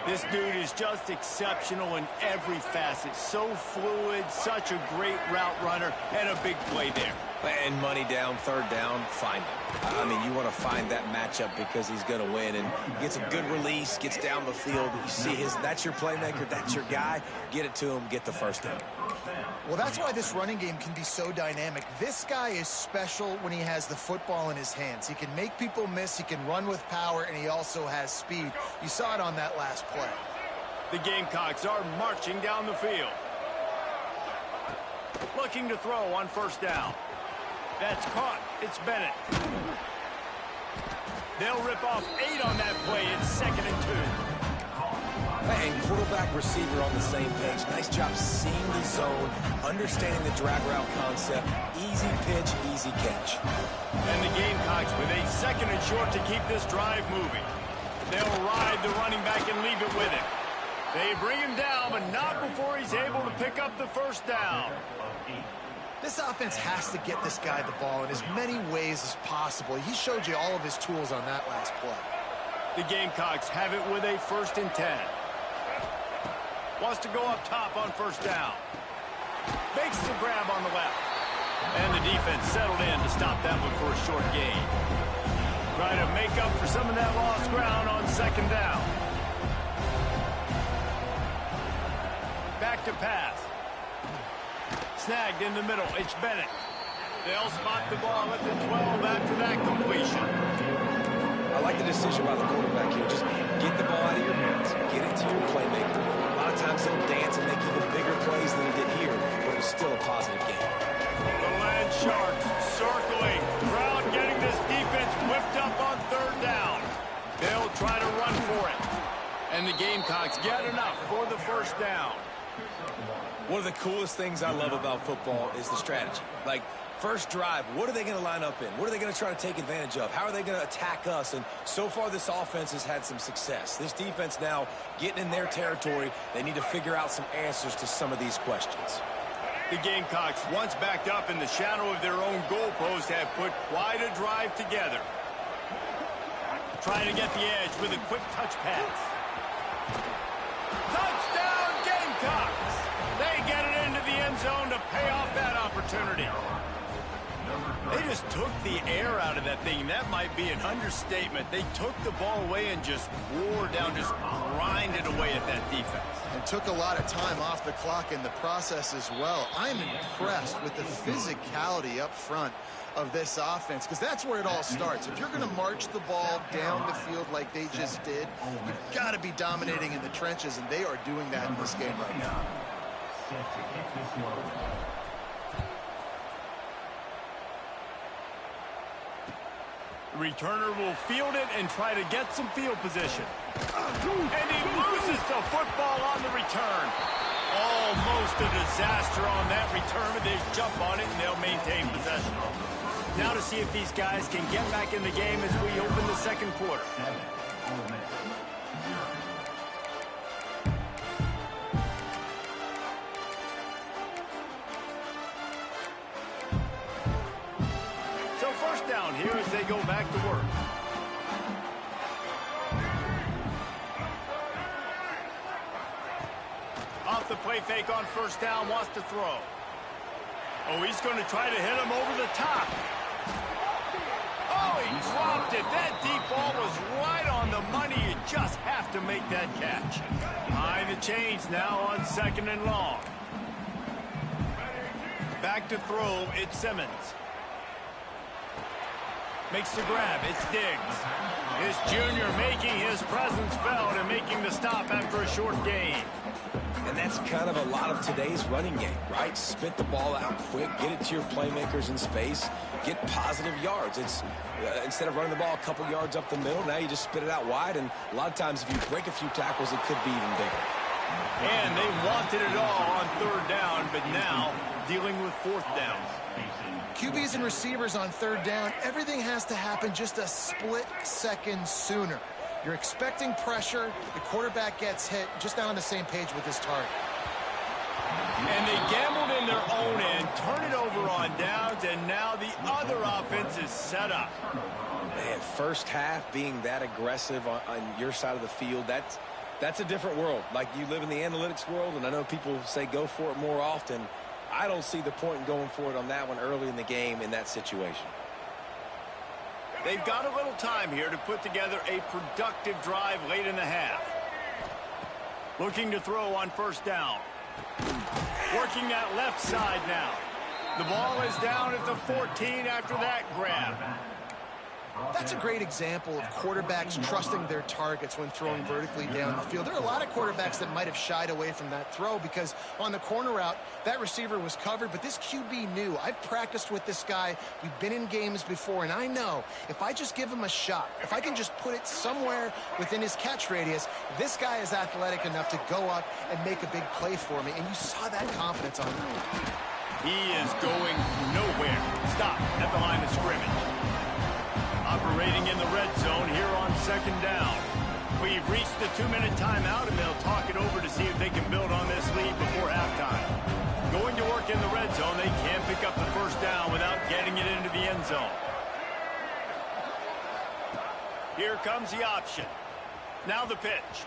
This dude is just exceptional in every facet. So fluid, such a great route runner, and a big play there. And money down, third down, find him. I mean, you want to find that matchup because he's going to win, and gets a good release, gets down the field. You see that's your playmaker, that's your guy. Get it to him, get the first down. Well, that's why this running game can be so dynamic. This guy is special when he has the football in his hands. He can make people miss, he can run with power, and he also has speed. You saw it on that last play. The Gamecocks are marching down the field. Looking to throw on first down. That's caught. It's Bennett. They'll rip off 8 on that play. It's 2nd and 2. And quarterback receiver on the same page. Nice job seeing the zone, understanding the drag route concept. Easy pitch, easy catch. And the Gamecocks with a 2nd and short to keep this drive moving. They'll ride the running back and leave it with him. They bring him down, but not before he's able to pick up the first down. This offense has to get this guy the ball in as many ways as possible. He showed you all of his tools on that last play. The Gamecocks have it with a 1st and 10. Wants to go up top on first down. Makes the grab on the left. And the defense settled in to stop that one for a short gain. Trying to make up for some of that lost ground on 2nd down. Back to pass. Snagged in the middle. It's Bennett. They'll spot the ball at the 12 after that completion. I like the decision by the quarterback here. Just get the ball out of your hands. Get it to your playmaker. A lot of times he'll dance and make even bigger plays than he did here, but it's still a positive game. The Land Sharks circling. Crowd getting this defense whipped up on 3rd down. They'll try to run for it. And the Gamecocks get enough for the first down. One of the coolest things I love about football is the strategy. Like, first drive, what are they going to line up in? What are they going to try to take advantage of? How are they going to attack us? And so far, this offense has had some success. This defense now getting in their territory. They need to figure out some answers to some of these questions. The Gamecocks, once backed up in the shadow of their own goalpost, have put quite a drive together. Trying to get the edge with a quick touch pass. Touchdown, Gamecocks! They get it into the end zone to pay off that opportunity. They just took the air out of that thing. That might be an understatement. They took the ball away and just wore down, just grinded away at that defense. And took a lot of time off the clock in the process as well. I'm impressed with the physicality up front of this offense, because that's where it all starts. If you're going to march the ball down the field like they just did, you've got to be dominating in the trenches, and they are doing that in this game right now. Set to kick this one. The returner will field it and try to get some field position. And he loses the football on the return. Almost a disaster on that return, but they jump on it and they'll maintain possession. Now to see if these guys can get back in the game as we open the 2nd quarter. So first down here as they go back to work. Off the play fake on first down, wants to throw. Oh, he's going to try to hit him over the top. Oh, he dropped it. That deep ball was right on the money. You just have to make that catch. Behind the chains now on 2nd and long. Back to throw, it's Simmons. Makes the grab, it's Diggs. His junior making his presence felt and making the stop after a short gain. And that's kind of a lot of today's running game, right? Spit the ball out quick, get it to your playmakers in space, get positive yards. It's instead of running the ball a couple yards up the middle, now you just spit it out wide, and a lot of times if you break a few tackles, it could be even bigger. And they wanted it all on 3rd down, but now dealing with 4th down. QBs and receivers on 3rd down, everything has to happen just a split second sooner. You're expecting pressure, the quarterback gets hit, just not on the same page with his target. And they gambled in their own end, turn it over on downs, and now the other offense is set up. Man, first half being that aggressive on your side of the field, that's a different world. Like, you live in the analytics world, and I know people say go for it more often. I don't see the point in going for it on that one early in the game in that situation. They've got a little time here to put together a productive drive late in the half. Looking to throw on 1st down. Working that left side now. The ball is down at the 14 after that grab. That's a great example of quarterbacks trusting their targets when throwing vertically down the field. There are a lot of quarterbacks that might have shied away from that throw because on the corner route, that receiver was covered, but this QB knew. I've practiced with this guy. We've been in games before, and I know if I just give him a shot, if I can just put it somewhere within his catch radius, this guy is athletic enough to go up and make a big play for me, and you saw that confidence on him. He is going nowhere. Stop at the line of scrimmage. Operating in the red zone here on 2nd down. We've reached the 2-minute timeout, and they'll talk it over to see if they can build on this lead before halftime. Going to work in the red zone, they can't pick up the 1st down without getting it into the end zone. Here comes the option. Now the pitch.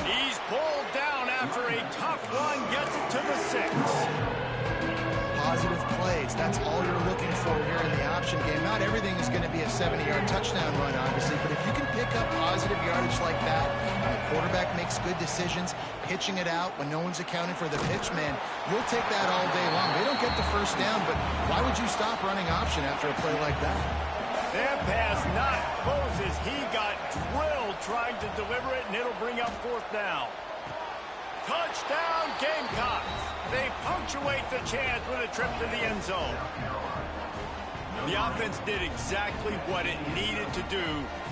He's pulled down after a tough run, gets it to the 6. Positive plays, that's all you're looking for here in the option game. Not everything is going to be a 70-yard touchdown run, obviously, but if you can pick up positive yardage like that, and the quarterback makes good decisions, pitching it out when no one's accounting for the pitch, man, you'll take that all day long. They don't get the 1st down, but why would you stop running option after a play like that? That pass not close as he got drilled trying to deliver it, and it'll bring up 4th down. Touchdown, Gamecocks. They punctuate the chance with a trip to the end zone. The offense did exactly what it needed to do,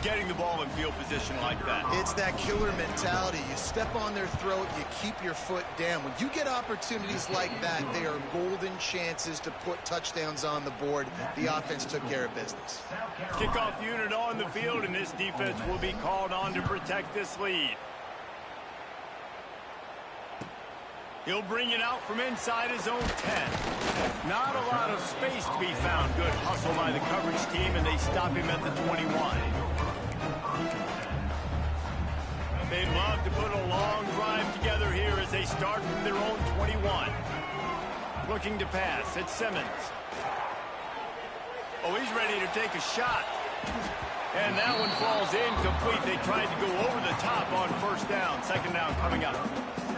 getting the ball in field position like that. It's that killer mentality. You step on their throat, you keep your foot down. When you get opportunities like that, they are golden chances to put touchdowns on the board. The offense took care of business. Kickoff unit on the field, and this defense will be called on to protect this lead. He'll bring it out from inside his own 10. Not a lot of space to be found. Good hustle by the coverage team, and they stop him at the 21. They'd love to put a long drive together here as they start from their own 21. Looking to pass, it's Simmons. Oh, he's ready to take a shot. And that one falls incomplete. They tried to go over the top on 1st down. 2nd down coming up.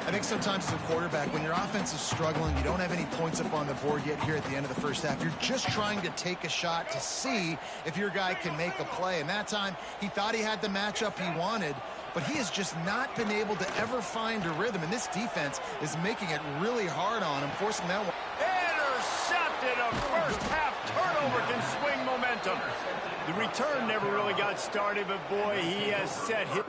I think sometimes as a quarterback, when your offense is struggling, you don't have any points up on the board yet here at the end of the 1st half. You're just trying to take a shot to see if your guy can make a play. And that time, he thought he had the matchup he wanted, but he has just not been able to ever find a rhythm. And this defense is making it really hard on him, forcing that one. Intercepted. A 1st half turnover can swing momentum. The return never really got started, but boy, he has set his...